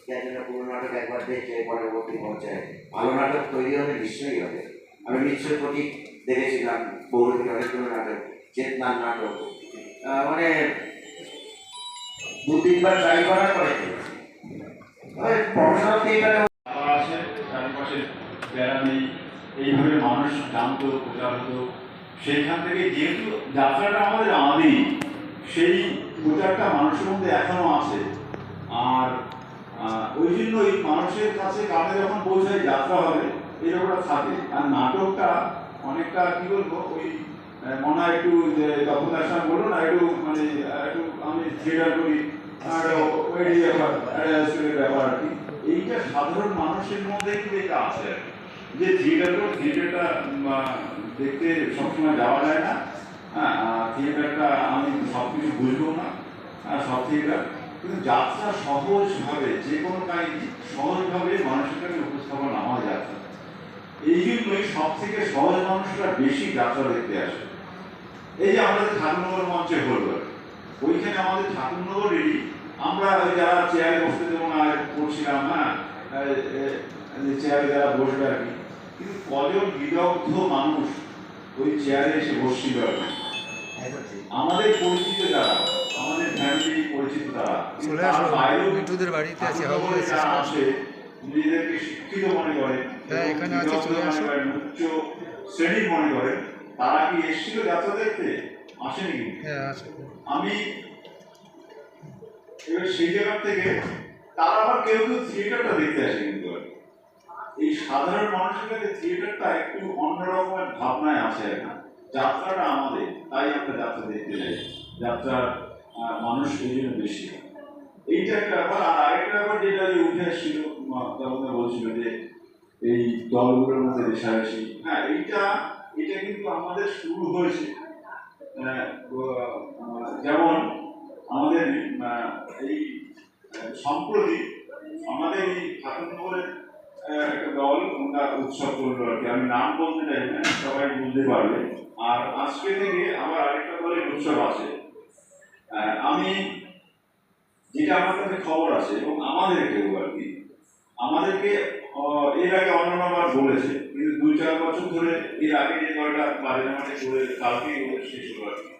যার জন্য পুরোনো নাটক একবার দেখে পরবর্তী পর্যায়ে ভালো নাটক তৈরি হবে, নিশ্চয়ই হবে। আমি নিশ্চয় প্রতীক দেখেছিলাম বহুদিন অনেকগুলো নাটক, চেতনার নাটক, মানে দু তিনবার ট্রাই করার পরে প্রফেশনাল থিয়েটারে যারা আছে চারিপাশে বেড়া নেই, এইভাবে মানুষ জানতো, প্রচার হতো। সেইখান থেকে যেহেতু যাত্রাটা আমাদের আদি, সেই প্রচারটা মানুষের মধ্যে এখনো আছে। আর ওই জন্য ওই মানুষের কাছে কানে যখন পৌঁছায় যাত্রা হবে এরকমটা থাকে। আর নাটকটা অনেকটা কি বলবো, ওই মনে হয় একটু যে তখন একসময় বললো না, একটু মানে একটু আমি থিয়েটার করি, ওই ব্যাপার ব্যাপার আর কি। এইটা সাধারণ মানুষের মধ্যে কিন্তু এটা আছে আর কি, যে থিয়েটারটা দেখতে সবসময় যাওয়া যায় না। হ্যাঁ, থিয়েটারটা আমি সব কিছু বুঝবো না, সব থিয়েটার, কিন্তু যাত্রা সহজভাবে যে কোনো কাহিনী সহজভাবে মানুষের কাছে উপস্থাপন আমার যাত্রা। এই জন্যই সব থেকে সহজ মানুষরা বেশি যাত্রা দেখতে আসে। এই যে আমাদের ঠাকুরনগর মঞ্চে হলো, ওইখানে আমাদের ঠাকুরনগরেরই আমরা যারা চেয়ারে বসতে দেবো না করছিলাম, হ্যাঁ, চেয়ারে যারা বসবে আর কি, কিন্তু কজন বিদগ্ধ মানুষ ওই চেয়ারে এসে বসছিল আর কি। আমাদের পরিচিত যারা, আমাদের ফ্যামিলি পরিচিত তারা, তার বাইরেও মিঠুদের বাড়িতে আছে, যারা আসে, নিজেদেরকে শিক্ষিত মনে করে, হ্যাঁ এখানে আছে, চলে আসো, উচ্চ শ্রেণী মনে করে, তারা কি এসেছিল যাত্রা দেখতে? আসেনি কিন্তু। হ্যাঁ আছে। আমি এবার সেই জায়গা থেকে তারা আবার কেউ কেউ থিয়েটারটা দেখতে আসে কিন্তু। এই সাধারণ মানুষের কাছে থিয়েটারটা একটু অন্যরকমের ভাবনায় আছে এখন। যাত্রাটা আমাদের, তাই আমরা যাত্রা দেখতে যাই, যাত্রার মানুষ এই জন্য বেশি। এইটা একটা ব্যাপার। আর আরেকটা ব্যাপার যেটা উঠে আসছিল, বলছিল যে এই দলগুলোর মধ্যে রেশারেশি, হ্যাঁ, এটা কিন্তু আমাদের শুরু হয়েছে। যেমন আমাদের এই সম্প্রতি আমাদের এই ঠাকুরনগরের একটা দল ওরা উৎসব করলো আর কি, আমি নাম বলতে চাই না, সবাই বুঝতে পারবে। আর আজকে থেকে আবার আরেকটা দলের উৎসব আছে। আমি যেটা আমার কাছে খবর আছে, এবং আমাদেরকেও আর কি, আমাদেরকে এর আগে অন্যবার বলেছে, কিন্তু 2-4 বছর ধরে এর আগে যে দলটা বাজে মাঠে করে কালকেই শেষ হলো আর কি,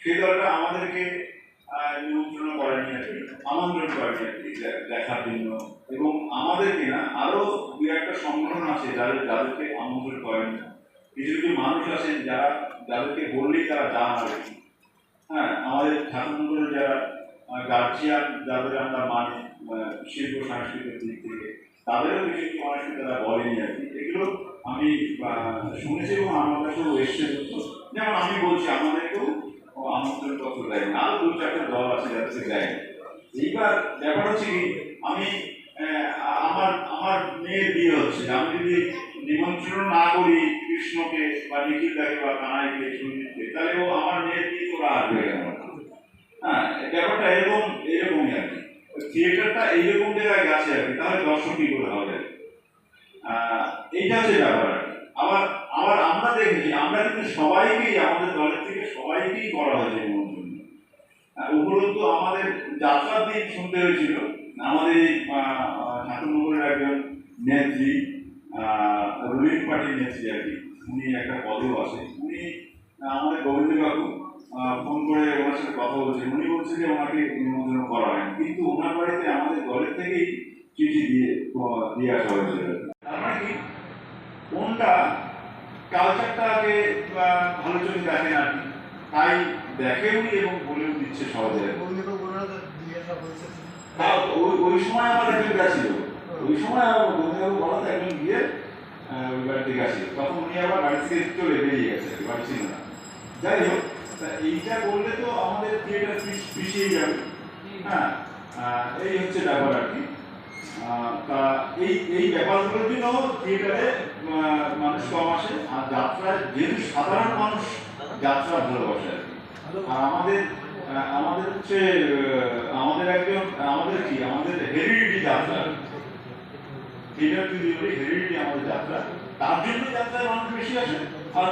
সেই দলটা আমাদেরকে নিমন্ত্রণ করেনি আর কি, আমন্ত্রণ করেনি আর কি দেখার জন্য। এবং আমাদেরকে না, আরো দু একটা সংগঠন আছে যাদেরকে আমন্ত্রণ করেনি। কিছু কিছু মানুষ আছেন যাদেরকে বললেই তারা যান আর কি। হ্যাঁ, আমাদের ঠাকুরনগরের যারা গার্জিয়ান, যাদের আমরা মানি শিল্প সাংস্কৃতিক দিক থেকে, তাদেরও কিছু কিছু মানুষকে তারা বলেনি আর কি। এগুলো আমি শুনেছি এবং আমার কাছেও এসছে। যেমন আমি বলছি, আমাদেরকেও আমন্ত্রণ পত্র দেয়নি, আরো 2-4টা দল আছে যাদেরকে দেয়নি। এইবার ব্যাপার হচ্ছে কি, আমি আমার মেয়ের বিয়ে হচ্ছে, আমি যদি নিমন্ত্রণ না করি কৃষ্ণকে বা নিখিলদাকে বা কানাইকে, সুজিতকে, তাহলে ও আমার মেয়ের বিয়ে ওরা আসবে কেন? হ্যাঁ, ব্যাপারটা এরকমই আর কি। থিয়েটারটা এইরকম জায়গায় গেছে আর কি, তাহলে দর্শক কি করে হবে? এইটা হচ্ছে ব্যাপার আর কি। আবার আমরা দেখেছি, আমরা কিন্তু সবাইকেই, আমাদের দলের থেকে সবাইকেই করা হয়েছে নিমন্ত্রণ। উপরন্তু আমাদের যাত্রার দিন শুনতে হয়েছিল আমাদের ঠাকুরনগরের একজন নেত্রী, রুলিং পার্টির নেত্রী আর কি, উনি একটা পদেও আছে, উনি আমাদের গোবিন্দবাবু ফোন করে ওনার সাথে কথা বলছেন, উনি বলছেন যে ওনাকে নিমন্ত্রণ করা হয়নি, কিন্তু ওনার বাড়িতে আমাদের দলের থেকেই চিঠি দিয়ে আসা হয়েছিল। তার মানে কি, কোনটা কালচারটাকে ভালো চোখে দেখেন আর কি, তাই দেখেও এবং বলেও দিচ্ছে সহজে। ওই সময় আমার একজন গেছিল, ওই সময় আমার বন্ধুবাবু বলাতে একজন গিয়ে ওই বাড়িতে গেছিল, তখন উনি আবার বাড়ি থেকে চলে বেরিয়ে গেছে, বাড়ি ছিল না। যাই হোক, এইটা করলে তো আমাদের থিয়েটার পিছিয়ে যাবে। হ্যাঁ, এই হচ্ছে ব্যাপার আর কি। তা এই ব্যাপারগুলোর জন্য থিয়েটারে মানুষ কম আসে। আর যাত্রায় যেহেতু সাধারণ মানুষ যাত্রা ভালোবাসে আর কি, আর আমাদের আমাদের হচ্ছে আমাদের একজন আমাদের হেরিডিটি যাত্রা, এটা যদি বলি হেরিডিটি আমাদের যাত্রা, তার জন্য যাত্রায় মানুষ বেশি আসে, আর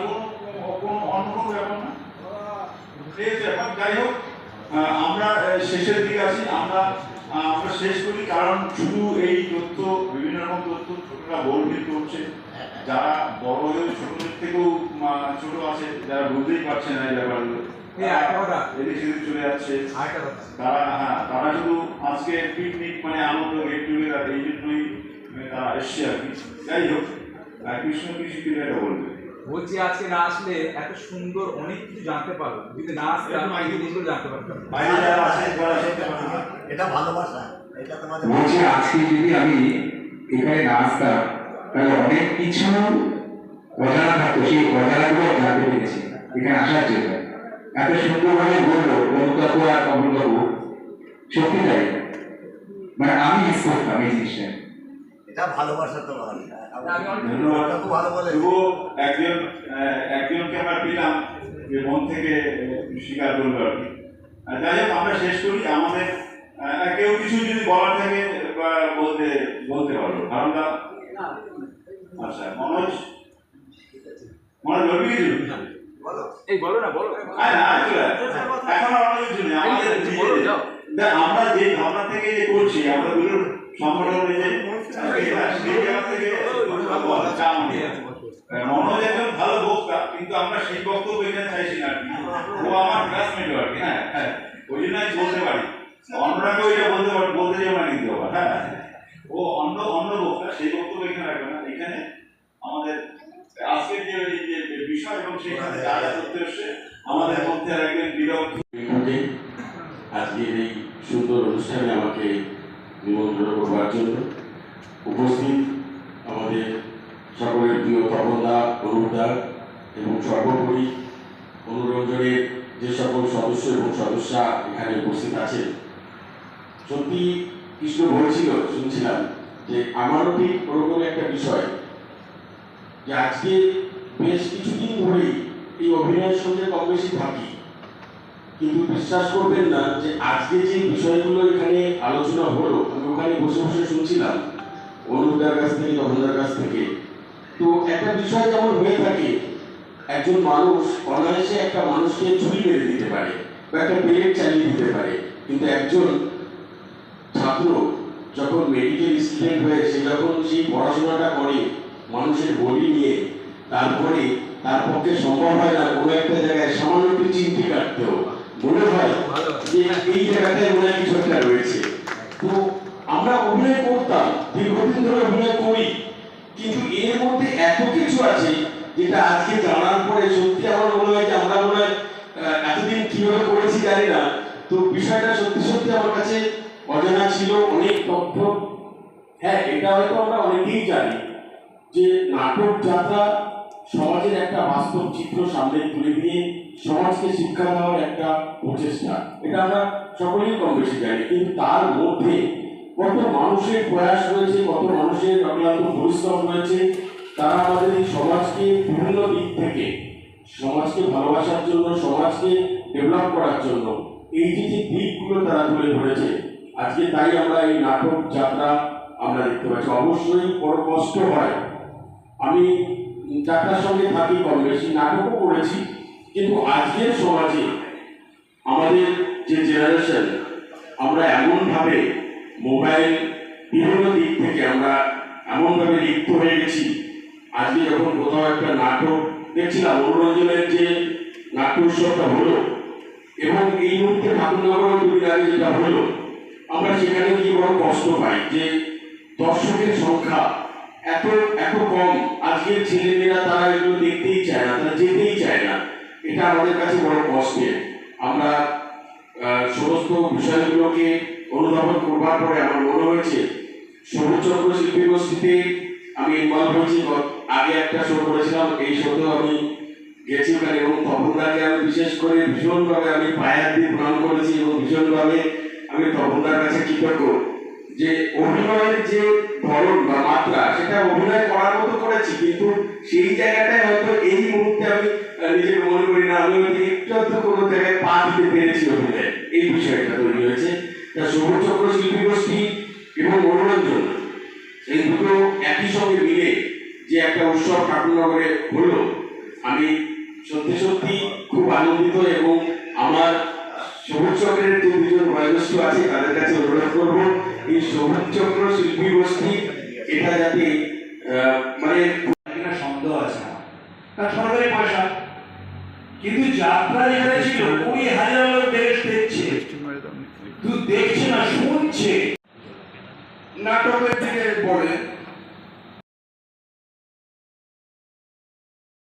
অন্য কোনো ব্যাপার না। ঠিক আছে, এখন যাই হোক, আমরা শেষের দিকে আসি। আমরা শেষ করি, কারণ শুধু এই তথ্য, বিভিন্ন রকম তথ্য ছোটরা বলতে করছে, যারা বড় হয়ে ছোটদের থেকেও ছোট আছে, যারা বুঝতেই পারছে না এই ব্যাপারগুলো, এদিক সেদিক চলে যাচ্ছে, তারা শুধু আজকে পিকনিক মানে আনন্দ গেট টুগেদার এই জন্যই তারা এসছে আর কি। যাই হোক, কৃষ্ণ কৃষি এটা বলবে। বলছি আজকে না আসলে এত সুন্দর অনেক কিছু জানতে পারবো, যদি না আসতাম এই জিনিসগুলো জানতে পারতাম। বাইরে যারা আছে এটা ভালোবাসা, এটা তোমাদের বলছি আজকে যদি আমি এখানে না আসতাম তাহলে অনেক কিছু অজানা থাকতো, সেই অজানাগুলো জানতে পেরেছি এখানে আসার জন্য। এত সুন্দরভাবে বললো অনুকাবু আর কমলবাবু, সত্যি তাই, মানে আমি মিস করতাম এই জিনিসটা। এটা ভালোবাসা তো ভালো। ধন্যবাদ। খুব ভালো বলে। তবুও একজনকে আমরা পেলাম যে মন থেকে স্বীকার করলো আর কি। যাই হোক, আমরা শেষ করি। আমাদের কেউ কিছু যদি বলার থাকে বা বলতে পারো। কারণটা আচ্ছা, মনোজ বলবি কিছু? এই বলো না, বলো। এখন অন্য কিছু নেই আমাদের। আমরা যে ভাবনা থেকে করছি, আমরা দুটোর সংগঠন মনোজ একজন ভালো বক্তা, কিন্তু আমরা সেই বক্তব্য এখানে চাইছি না আর কি। ও আমার ক্লাসমেট আর কি। হ্যাঁ, ওই জন্য আমি বলতে পারি, অন্যটাকে ওইটা বলতে যাবো না কিন্তু আবার। হ্যাঁ, ও অন্য বক্তা, সেই বক্তব্য এখানে রাখবে না। এখানে আমাদের আজকের যে বিষয় এবং সেখানে যা যা তথ্য এসছে আমাদের মধ্যে একজন বিরক্ত। আজকের এই সুন্দর অনুষ্ঠানে আমাকে নিমন্ত্রণ করবার জন্য উপস্থিত আমাদের সকলের প্রিয় তপনদা, অনুদা এবং সর্বোপরি মনোরঞ্জনের যে সকল সদস্য এবং সদস্যা এখানে উপস্থিত আছেন। সত্যি কৃষ্ণ বলছিল, শুনছিলাম যে আমারও ঠিক ওরকম একটা বিষয় যে আজকে বেশ কিছুদিন ধরেই এই অভিনয়ের সঙ্গে কম বেশি থাকি, কিন্তু বিশ্বাস করবেন না যে আজকে যে বিষয়গুলো এখানে আলোচনা হলো, আমি ওখানে বসে বসে শুনছিলাম অনুদার কাছ থেকে, তপনদার কাছ থেকে। তো একটা বিষয় যেমন হয়ে থাকে, একজন মানুষ অনায়াসে একটা মানুষকে ছুরি মেরে দিতে পারে বা একটা পেরেক চালিয়ে দিতে পারে, কিন্তু একজন ছাত্র যখন মেডিকেল স্টুডেন্ট হয়ে সে যখন সেই পড়াশোনাটা করে মানুষের বডি নিয়ে, তারপরে তার পক্ষে সম্ভব হয় না কোনো একটা জায়গায় সামান্য একটু চিমটি কাটতেও, মনে হয় যে এই জায়গাটায় মনে হয় কিছু একটা রয়েছে। তো আমরা অভিনয় করতাম, দীর্ঘদিন ধরে অভিনয় করি, কিন্তু এর মধ্যে এত কিছু আছে যেটা আজকে জানার পরে সত্যি আমার মনে হয় যে আমরা মনে হয় এতদিন কিভাবে করেছি জানি না। তো বিষয়টা সত্যি সত্যি আমার কাছে অজানা ছিল, অনেক তথ্য। হ্যাঁ, এটা হয়তো আমরা অনেকেই জানি যে নাটক যাত্রা সমাজের একটা বাস্তব চিত্র সামনে তুলে দিয়ে সমাজকে শিক্ষা দেওয়ার একটা প্রচেষ্টা, এটা আমরা সকলেই কম বেশি জানি। কিন্তু তার মধ্যে কত মানুষের প্রয়াস রয়েছে, কত মানুষের অক্লান্ত পরিশ্রম রয়েছে, তারা আমাদের এই সমাজকে বিভিন্ন দিক থেকে, সমাজকে ভালোবাসার জন্য, সমাজকে ডেভেলপ করার জন্য এই যে দিকগুলো তারা তুলে ধরেছে। আজকে তাই আমরা এই নাটক যাত্রা আমরা দেখতে পাচ্ছি। অবশ্যই বড় কষ্ট হয়, আমি যাত্রার সঙ্গে থাকি, কম বেশি নাটকও করেছি, কিন্তু আজকের সমাজে আমাদের যে জেনারেশন, আমরা এমনভাবে মোবাইল বিভিন্ন দিক থেকে আমরা এমনভাবে লিপ্ত হয়ে গেছি। আজকে যখন কোথাও একটা নাটক দেখছিলাম, মনোরঞ্জনের যে নাট্য উৎসবটা হলো, এবং এই মুহূর্তে ঠাকুরনগর 2 দিন আগে যেটা হলো, আমরা সেখানে গিয়ে বড় কষ্ট পাই যে দর্শকের সংখ্যা এত কম। আজকের ছেলেমেয়েরা তারা এগুলো দেখতেই চায় না, তারা যেতেই চায় না। এটা আমাদের কাছে বড় কষ্টের। আমরা সমস্ত বিষয়গুলোকে অনুধাবন করবার পরে আমার মনে হয়েছে সবুজচক্র শিল্পী গোষ্ঠীতে আমি ইনভলভ হয়েছি। আগে একটা শো করেছিলাম, এই শোতেও আমি গেছি ওখানে, এবং তপনদাকে আমি বিশেষ করে ভীষণভাবে আমি পায়ে হাত দিয়ে প্রণাম করেছি, এবং ভীষণভাবে আমি তপনদার কাছে কৃতজ্ঞ যে অভিনয়ের যে ধরন বা মাত্রা, সেটা অভিনয় করার মতো করেছি, কিন্তু সেই জায়গাটায় হয়তো এই মুহূর্তে আমি নিজেকে মনে করি না আমি একটু কোনো জায়গায় পা দিতে পেরেছি অভিনয়, এই বিষয়টা তৈরি হয়েছে। তা সবুজ চক্র শিল্পী গোষ্ঠী এবং মনোরঞ্জন এই দুটো একই সঙ্গে মিলে যে একটা উৎসব ঠাকুরনগরে হলো, আমি সত্যি সত্যি খুব আনন্দিত এবং আমার সবুজ চক্রের যে দুজন বয়োজ্যেষ্ঠ আছে তাদের কাছে অনুরোধ করবো এই সবুজ চক্র শিল্পী গোষ্ঠী এটা যাতে মানে সন্দেহ আছে আমার, কারণ সরকারি পয়সা, কিন্তু যাত্রা যেখানে ছিল 20,000 লোক দেখছে, শুধু দেখছে না শুনছে। নাটকের দিকে